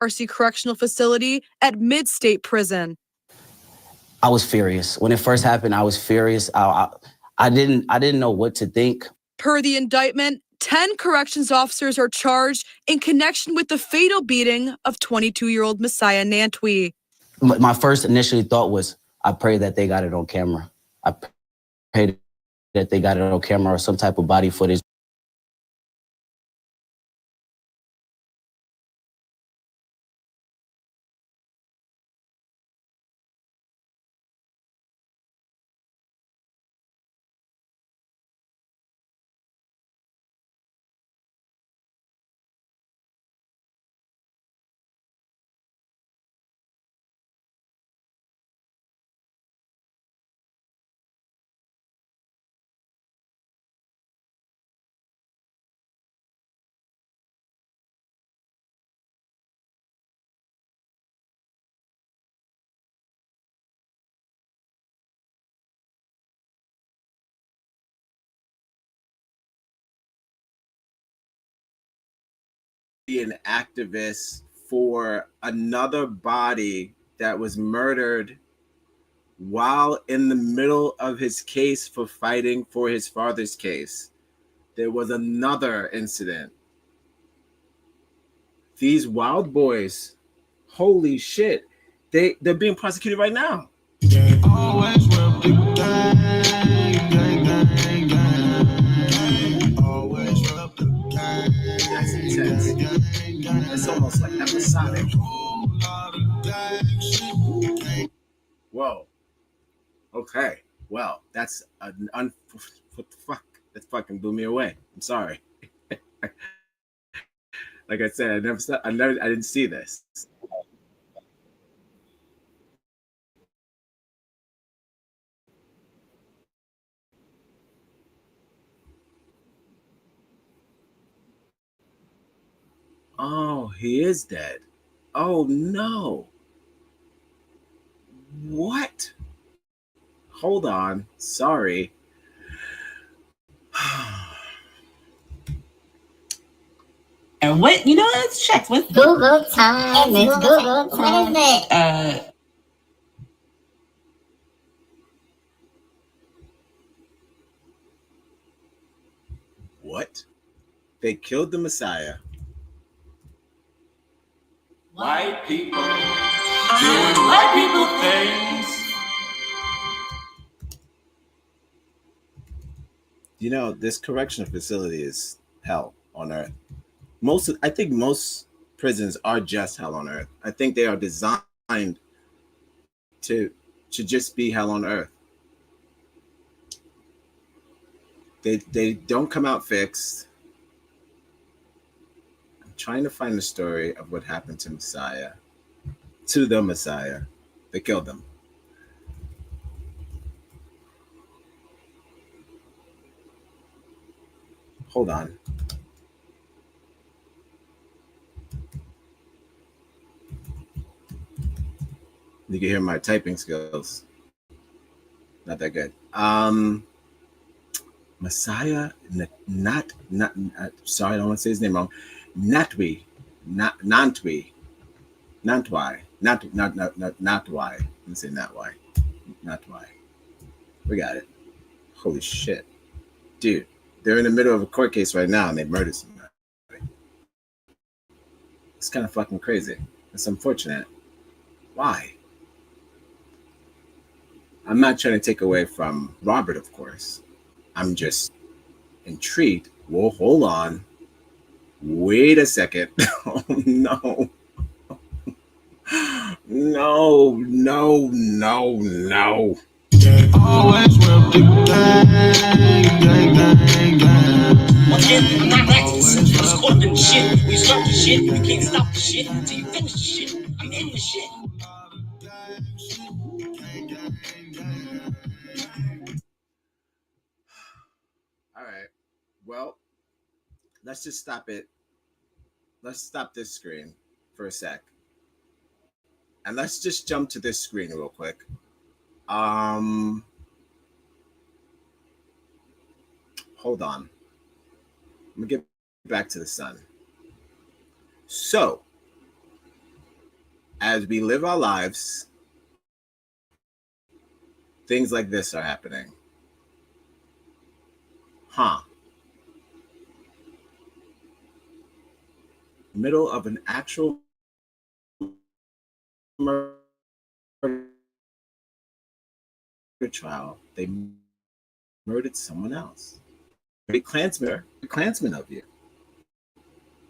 Mercy Correctional Facility at Mid-State Prison. I was furious. When it first happened, I was furious. I didn't know what to think. Per the indictment, 10 corrections officers are charged in connection with the fatal beating of 22-year-old Messiah Nantwi. My first initial thought was, I pray that they got it on camera. I pray that they got it on camera or some type of body footage. Be an activist for another body that was murdered while in the middle of his case for fighting for his father's case. There was another incident. These wild boys, holy shit, they're being prosecuted right now. Always rep the gang, gang, gang, gang. Always rep the gang. That's intense. It's almost like episodic. Whoa. Okay. Well, that's what the fuck? That fucking blew me away. I'm sorry. Like I said, I didn't see this. Oh, he is dead. Oh no. What? Hold on. Sorry. And what, let's check. What's Google time. It's Google time. What is it? What? They killed the Messiah. White people doing white people things. This correctional facility is hell on earth. I think most prisons are just hell on earth. I think they are designed to just be hell on earth. They don't come out fixed. I'm trying to find the story of what happened to the Messiah. They killed him. Hold on. You can hear my typing skills. Not that good. Messiah, not sorry, I don't want to say his name wrong. Nantwi. Let me say Natwai. Natwai. We got it. Holy shit. Dude, they're in the middle of a court case right now and they murdered somebody. It's kind of fucking crazy. It's unfortunate. Why? I'm not trying to take away from Robert, of course. I'm just intrigued. Well, hold on. Wait a second. Oh, no. No. Always will be Once again, I'm not an activist. I'm just caught up in the shit. When you start the shit, you can't stop the shit until you finish the shit. I'm in the shit. All right. Well, let's just stop it. Let's stop this screen for a sec. And let's just jump to this screen real quick. Hold on. Let me get back to the sun. So, as we live our lives, things like this are happening. Middle of an actual murder trial, they murdered someone else. A Klansman of you.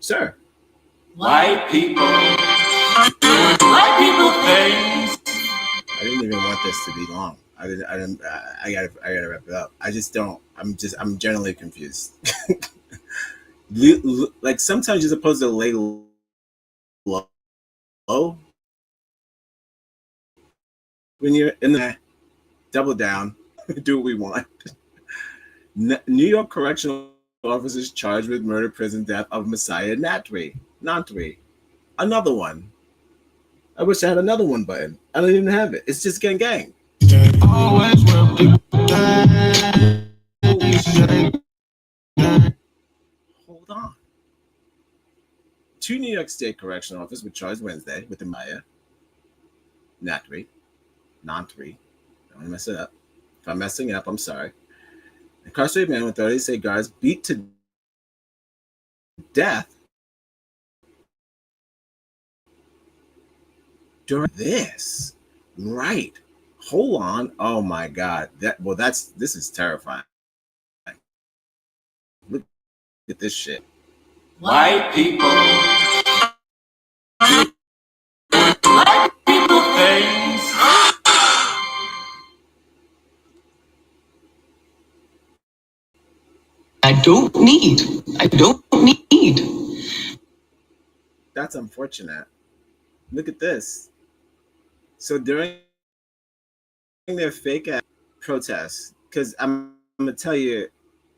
Sir. White people doing white people things. I didn't even want this to be long. I gotta wrap it up. I'm generally confused. Like sometimes you're supposed to lay low when you're in the double down, do what we want. New York correctional officers charged with murder, prison death of Messiah Nantwi. Another one. I wish I had another one button. I don't even have it. It's just gang. always will be Hold on. 2 New York State correctional officers were charged Wednesday with the Maya Nantwi. Don't want to mess it up. If I'm messing it up, I'm sorry. Incarcerated man with authorities say guards beat to death during this. Right. Hold on. Oh my God. This is terrifying. Look at this shit. White people don't need. That's unfortunate. Look at this. So during their fake ass protests, because I'm gonna tell you,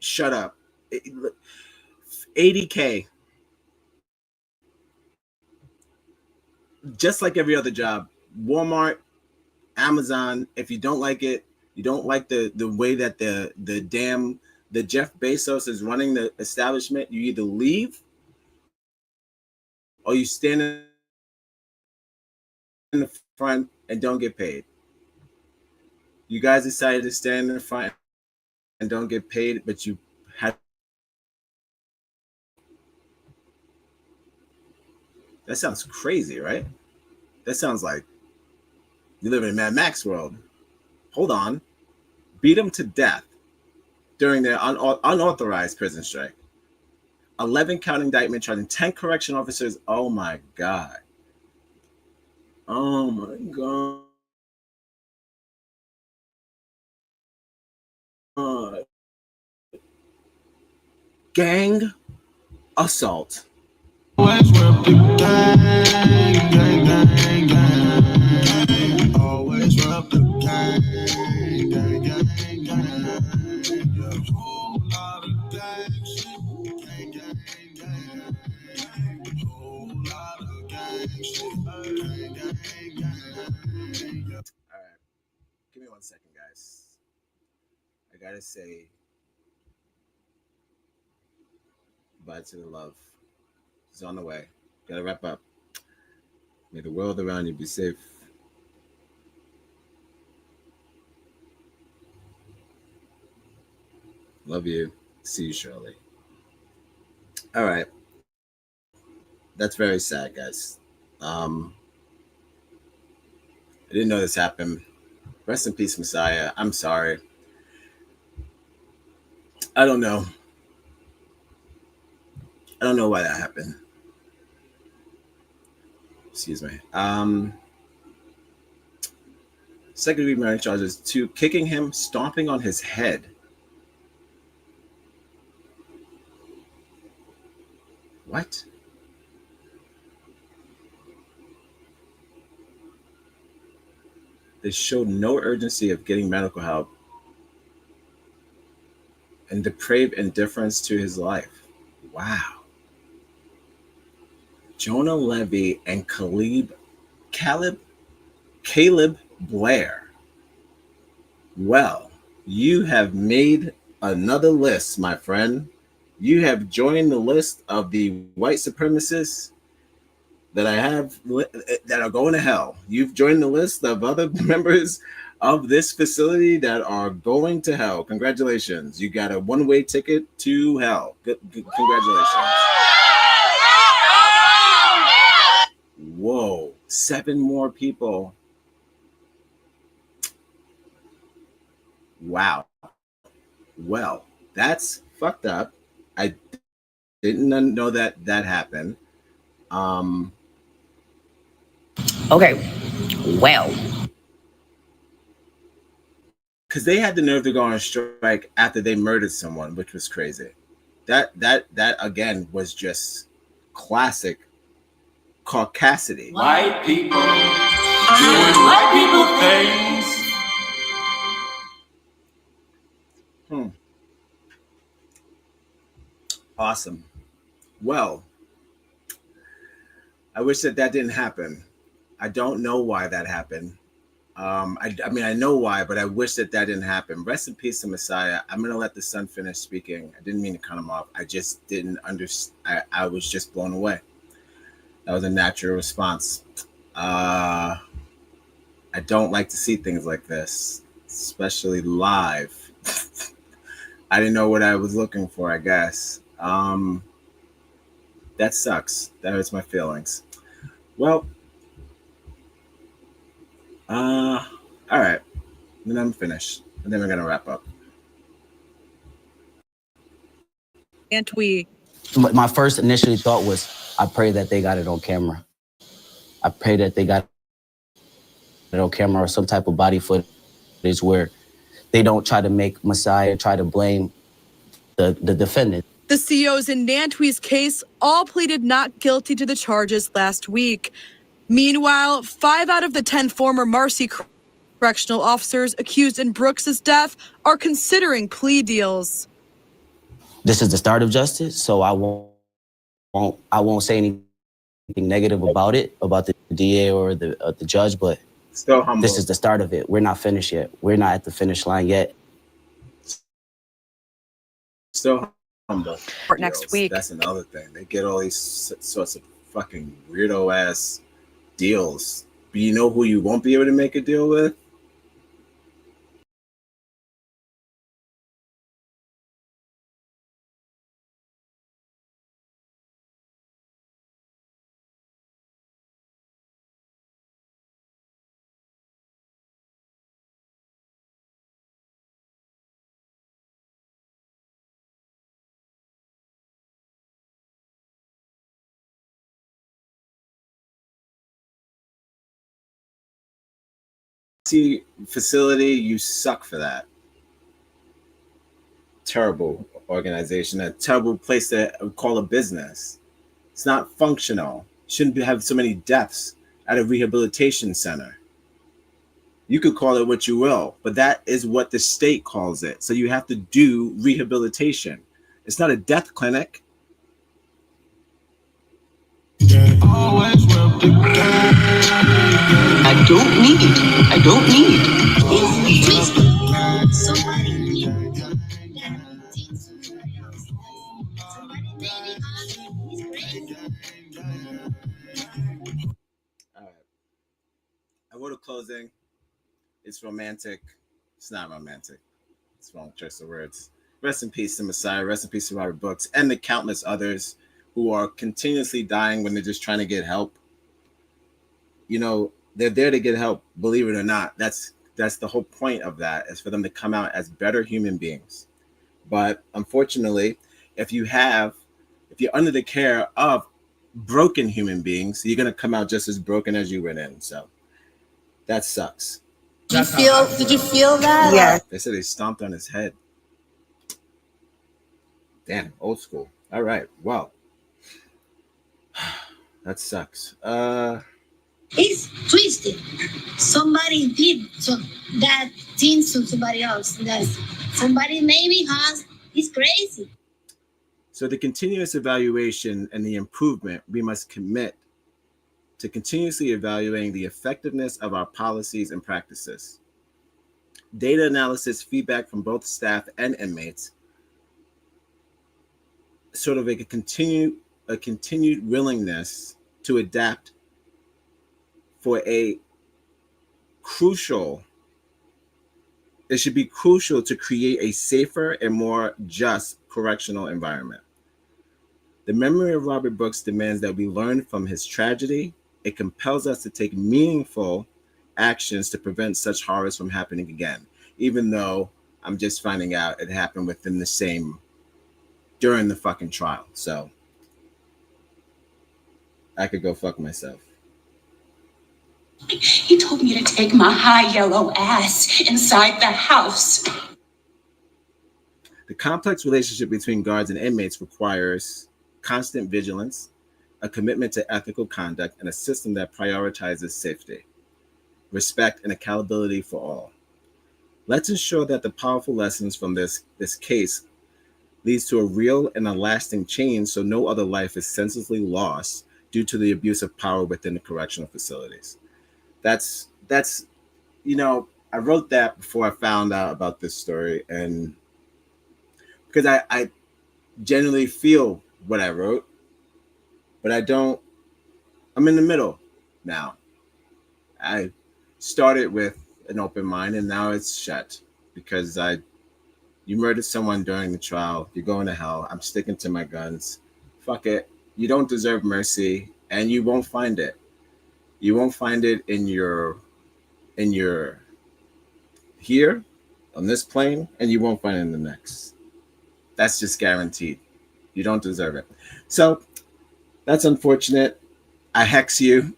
shut up. 80K, just like every other job. Walmart, Amazon. If you don't like it, you don't like the way that the Jeff Bezos is running the establishment, you either leave or you stand in the front and don't get paid. You guys decided to stand in the front and don't get paid, but you had. That sounds crazy, right? That sounds like you live in a Mad Max world. Hold on. Beat them to death during their unauthorized prison strike. 11-count indictment charging 10 correction officers. Oh my God. Oh my God. Gang assault. Always rep the gang, gang, gang, gang. Always rep the gang, gang, gang, gang. Yeah, whole lot of gang shit, gang, gang, gang. Whole lot of gang shit, gang, gang, gang. Yeah. All right, give me 1 second, guys. I gotta say bye to the love. It's on the way. Gotta wrap up. May the world around you be safe. Love you. See you shortly. All right. That's very sad, guys. I didn't know this happened. Rest in peace, Messiah. I'm sorry. I don't know. I don't know why that happened. Excuse me. Second-degree murder charges 2, kicking him, stomping on his head. What? They showed no urgency of getting medical help and depraved indifference to his life. Wow. Jonah Levy and Caleb Blair. Well, you have made another list, my friend. You have joined the list of the white supremacists that I have that are going to hell. You've joined the list of other members of this facility that are going to hell. Congratulations. You got a one-way ticket to hell. Congratulations. Whoa, 7 more people. Wow. Well, that's fucked up. I didn't know that happened. Okay, well. Because they had the nerve to go on strike after they murdered someone, which was crazy. That again was just classic caucasity. White people doing white people things. Awesome. Well, I wish that didn't happen. I don't know why that happened. I mean, I know why, but I wish that didn't happen. Rest in peace to Messiah. I'm going to let the son finish speaking. I didn't mean to cut him off. I just didn't understand. I was just blown away. That was a natural response. I don't like to see things like this, especially live. I didn't know what I was looking for, I guess. That sucks. That hurts my feelings. Well, all right. Then I'm finished. And then we're going to wrap up. Can't we? My first initially thought was, I pray that they got it on camera. I pray that they got it on camera or some type of body footage where they don't try to make Messiah try to blame the defendant. The COs in Nantui's case all pleaded not guilty to the charges last week. Meanwhile, 5 out of the 10 former Marcy correctional officers accused in Brooks's death are considering plea deals. This is the start of justice, so I won't say anything negative about it, about the DA or the judge, but still humble. This is the start of it. We're not finished yet. We're not at the finish line yet. Still humble. Next week. That's another thing. They get all these sorts of fucking weirdo ass deals. But you know who you won't be able to make a deal with? Facility, you suck for that. Terrible organization, a terrible place to call a business. It's not functional. Shouldn't have so many deaths at a rehabilitation center. You could call it what you will, but that is what the state calls it. So you have to do rehabilitation. It's not a death clinic. I don't need. All right. I wrote a closing. It's romantic. It's not romantic. It's wrong choice of words. Rest in peace to Messiah. Rest in peace to Robert Brooks and the countless others who are continuously dying when they're just trying to get help. You know, they're there to get help, believe it or not. That's the whole point of that, is for them to come out as better human beings. But unfortunately, if you're under the care of broken human beings, you're going to come out just as broken as you went in. So that sucks. Did you feel that? Yeah. They said they stomped on his head. Damn, old school. All right, well, that sucks. It's twisted. Somebody did that thing to somebody else. That somebody maybe has. It's crazy. So the continuous evaluation and the improvement, we must commit to continuously evaluating the effectiveness of our policies and practices. Data analysis, feedback from both staff and inmates, sort of a continued willingness to adapt for it should be crucial to create a safer and more just correctional environment. The memory of Robert Brooks demands that we learn from his tragedy. It compels us to take meaningful actions to prevent such horrors from happening again, even though I'm just finding out it happened during the fucking trial. So I could go fuck myself. He told me to take my high yellow ass inside the house. The complex relationship between guards and inmates requires constant vigilance, a commitment to ethical conduct, and a system that prioritizes safety, respect, and accountability for all. Let's ensure that the powerful lessons from this case leads to a real and a lasting change, so no other life is senselessly lost due to the abuse of power within the correctional facilities. That's I wrote that before I found out about this story, and because I genuinely feel what I wrote, but I'm in the middle now. I started with an open mind, and now it's shut because you murdered someone during the trial. You're going to hell. I'm sticking to my guns. Fuck it. You don't deserve mercy, and you won't find it. You won't find it in your here on this plane, and you won't find it in the next. That's just guaranteed. You don't deserve it. So that's unfortunate. I hex you. New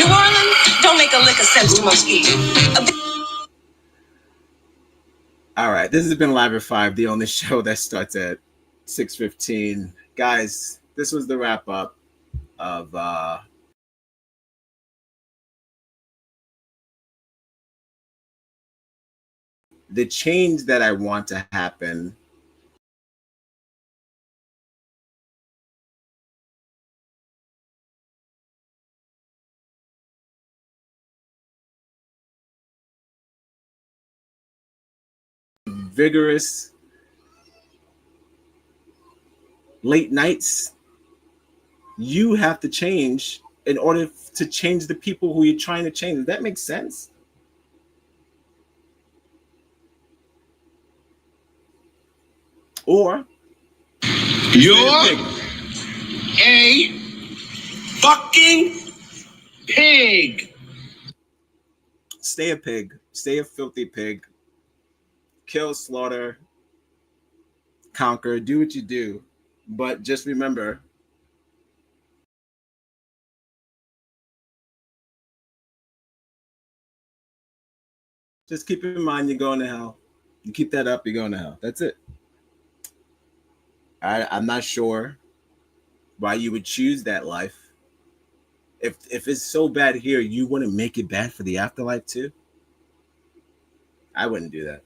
Orleans don't make a lick of sense to most people. All right, this has been Live at 5, the only show that starts at 6:15. Guys, this was the wrap up of the change that I want to happen. Vigorous late nights. You have to change in order to change the people who you're trying to change. Does that make sense? Or You're a fucking pig. Stay a pig. Stay a filthy pig. Kill, slaughter, conquer, do what you do. But just remember, just keep in mind you're going to hell. You keep that up, you're going to hell. That's it. I'm not sure why you would choose that life. If it's so bad here, you wouldn't make it bad for the afterlife too? I wouldn't do that.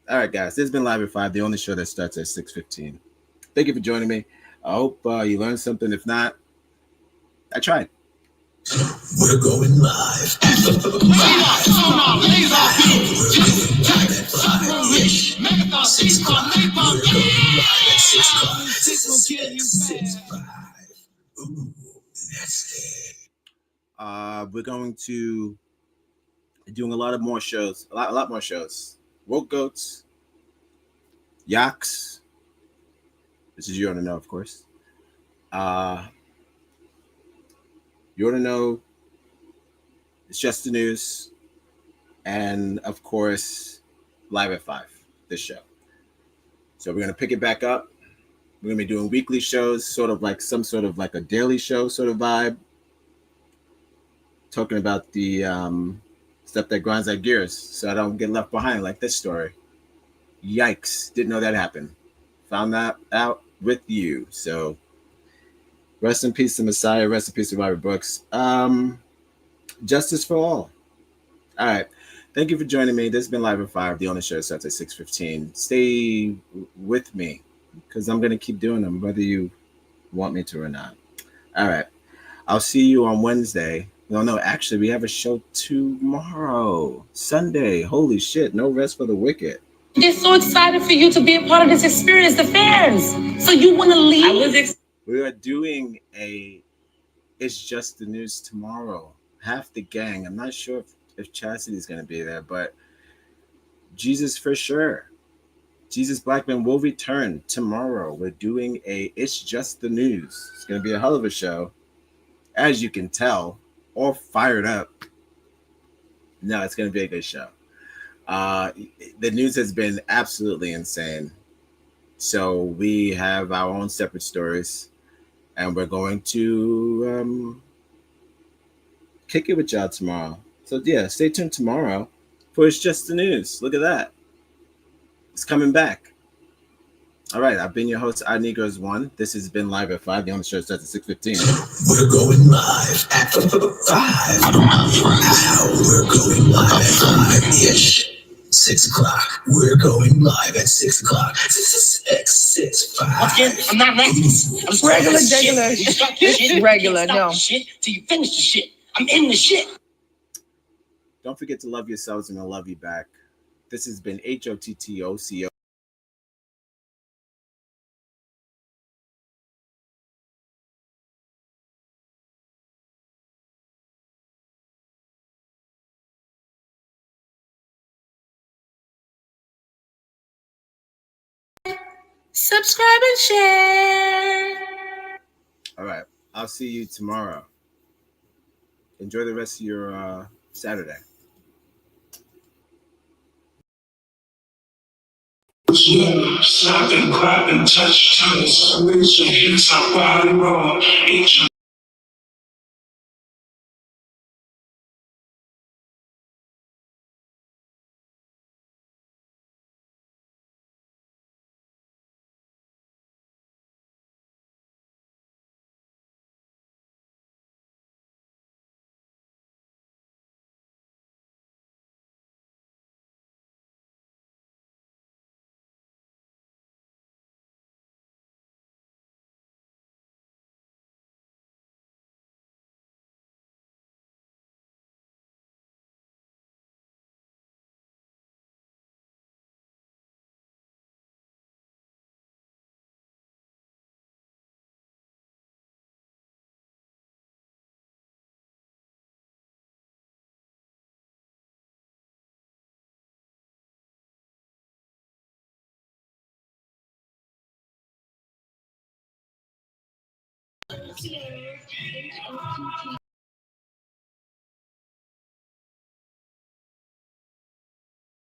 All right, guys, this has been Live at 5, the only show that starts at 6:15. Thank you for joining me. I hope you learned something. If not, I tried. We're going live. We're going to be doing a lot more shows. A lot more shows. Woke Goats, Yaks. This is You Ought to Know, of course. You Ought to Know. It's Just the News. And, of course, Live at 5, this show. So we're going to pick it back up. We're going to be doing weekly shows, sort of like some sort of like a daily show sort of vibe. Talking about the stuff that grinds our gears so I don't get left behind like this story. Yikes. Didn't know that happened. Found that out with you. So rest in peace to Messiah. Rest in peace to Robert Brooks. Justice for all. All right. Thank you for joining me. This has been Live at 5, the only show that starts at 6:15. Stay with me because I'm going to keep doing them whether you want me to or not. All right. I'll see you on Wednesday. No, actually, we have a show tomorrow, Sunday. Holy shit, no rest for the wicked. They're so excited for you to be a part of this experience, the fans. So you want to leave? We are doing a It's Just the News tomorrow. Half the gang. I'm not sure if Chastity's going to be there, but Jesus for sure. Jesus Blackman will return tomorrow. We're doing a It's Just the News. It's going to be a hell of a show. As you can tell, all fired up. No, it's going to be a good show. The news has been absolutely insane. So we have our own separate stories, and we're going to kick it with y'all tomorrow. So yeah, stay tuned tomorrow for It's Just the News. Look at that. It's coming back. All right, I've been your host, I Negroes One. This has been Live at 5. The only show starts at 6:15. We're going live at 5. I don't have friends. Now we're going live at 5-ish. 6 o'clock. We're going live at 6 o'clock. 6, 5. Once again, I'm not an activist. I'm just Regular, shit. regular. You start the shit, Regular, you can't stop no. the shit till you finish the shit. I'm in the shit. Don't forget to love yourselves and I'll love you back. This has been HOTTOCO. Subscribe and share. All right, I'll see you tomorrow. Enjoy the rest of your Saturday. Yeah, slapping, clapping, touch toes. Raise your hands up, body roll.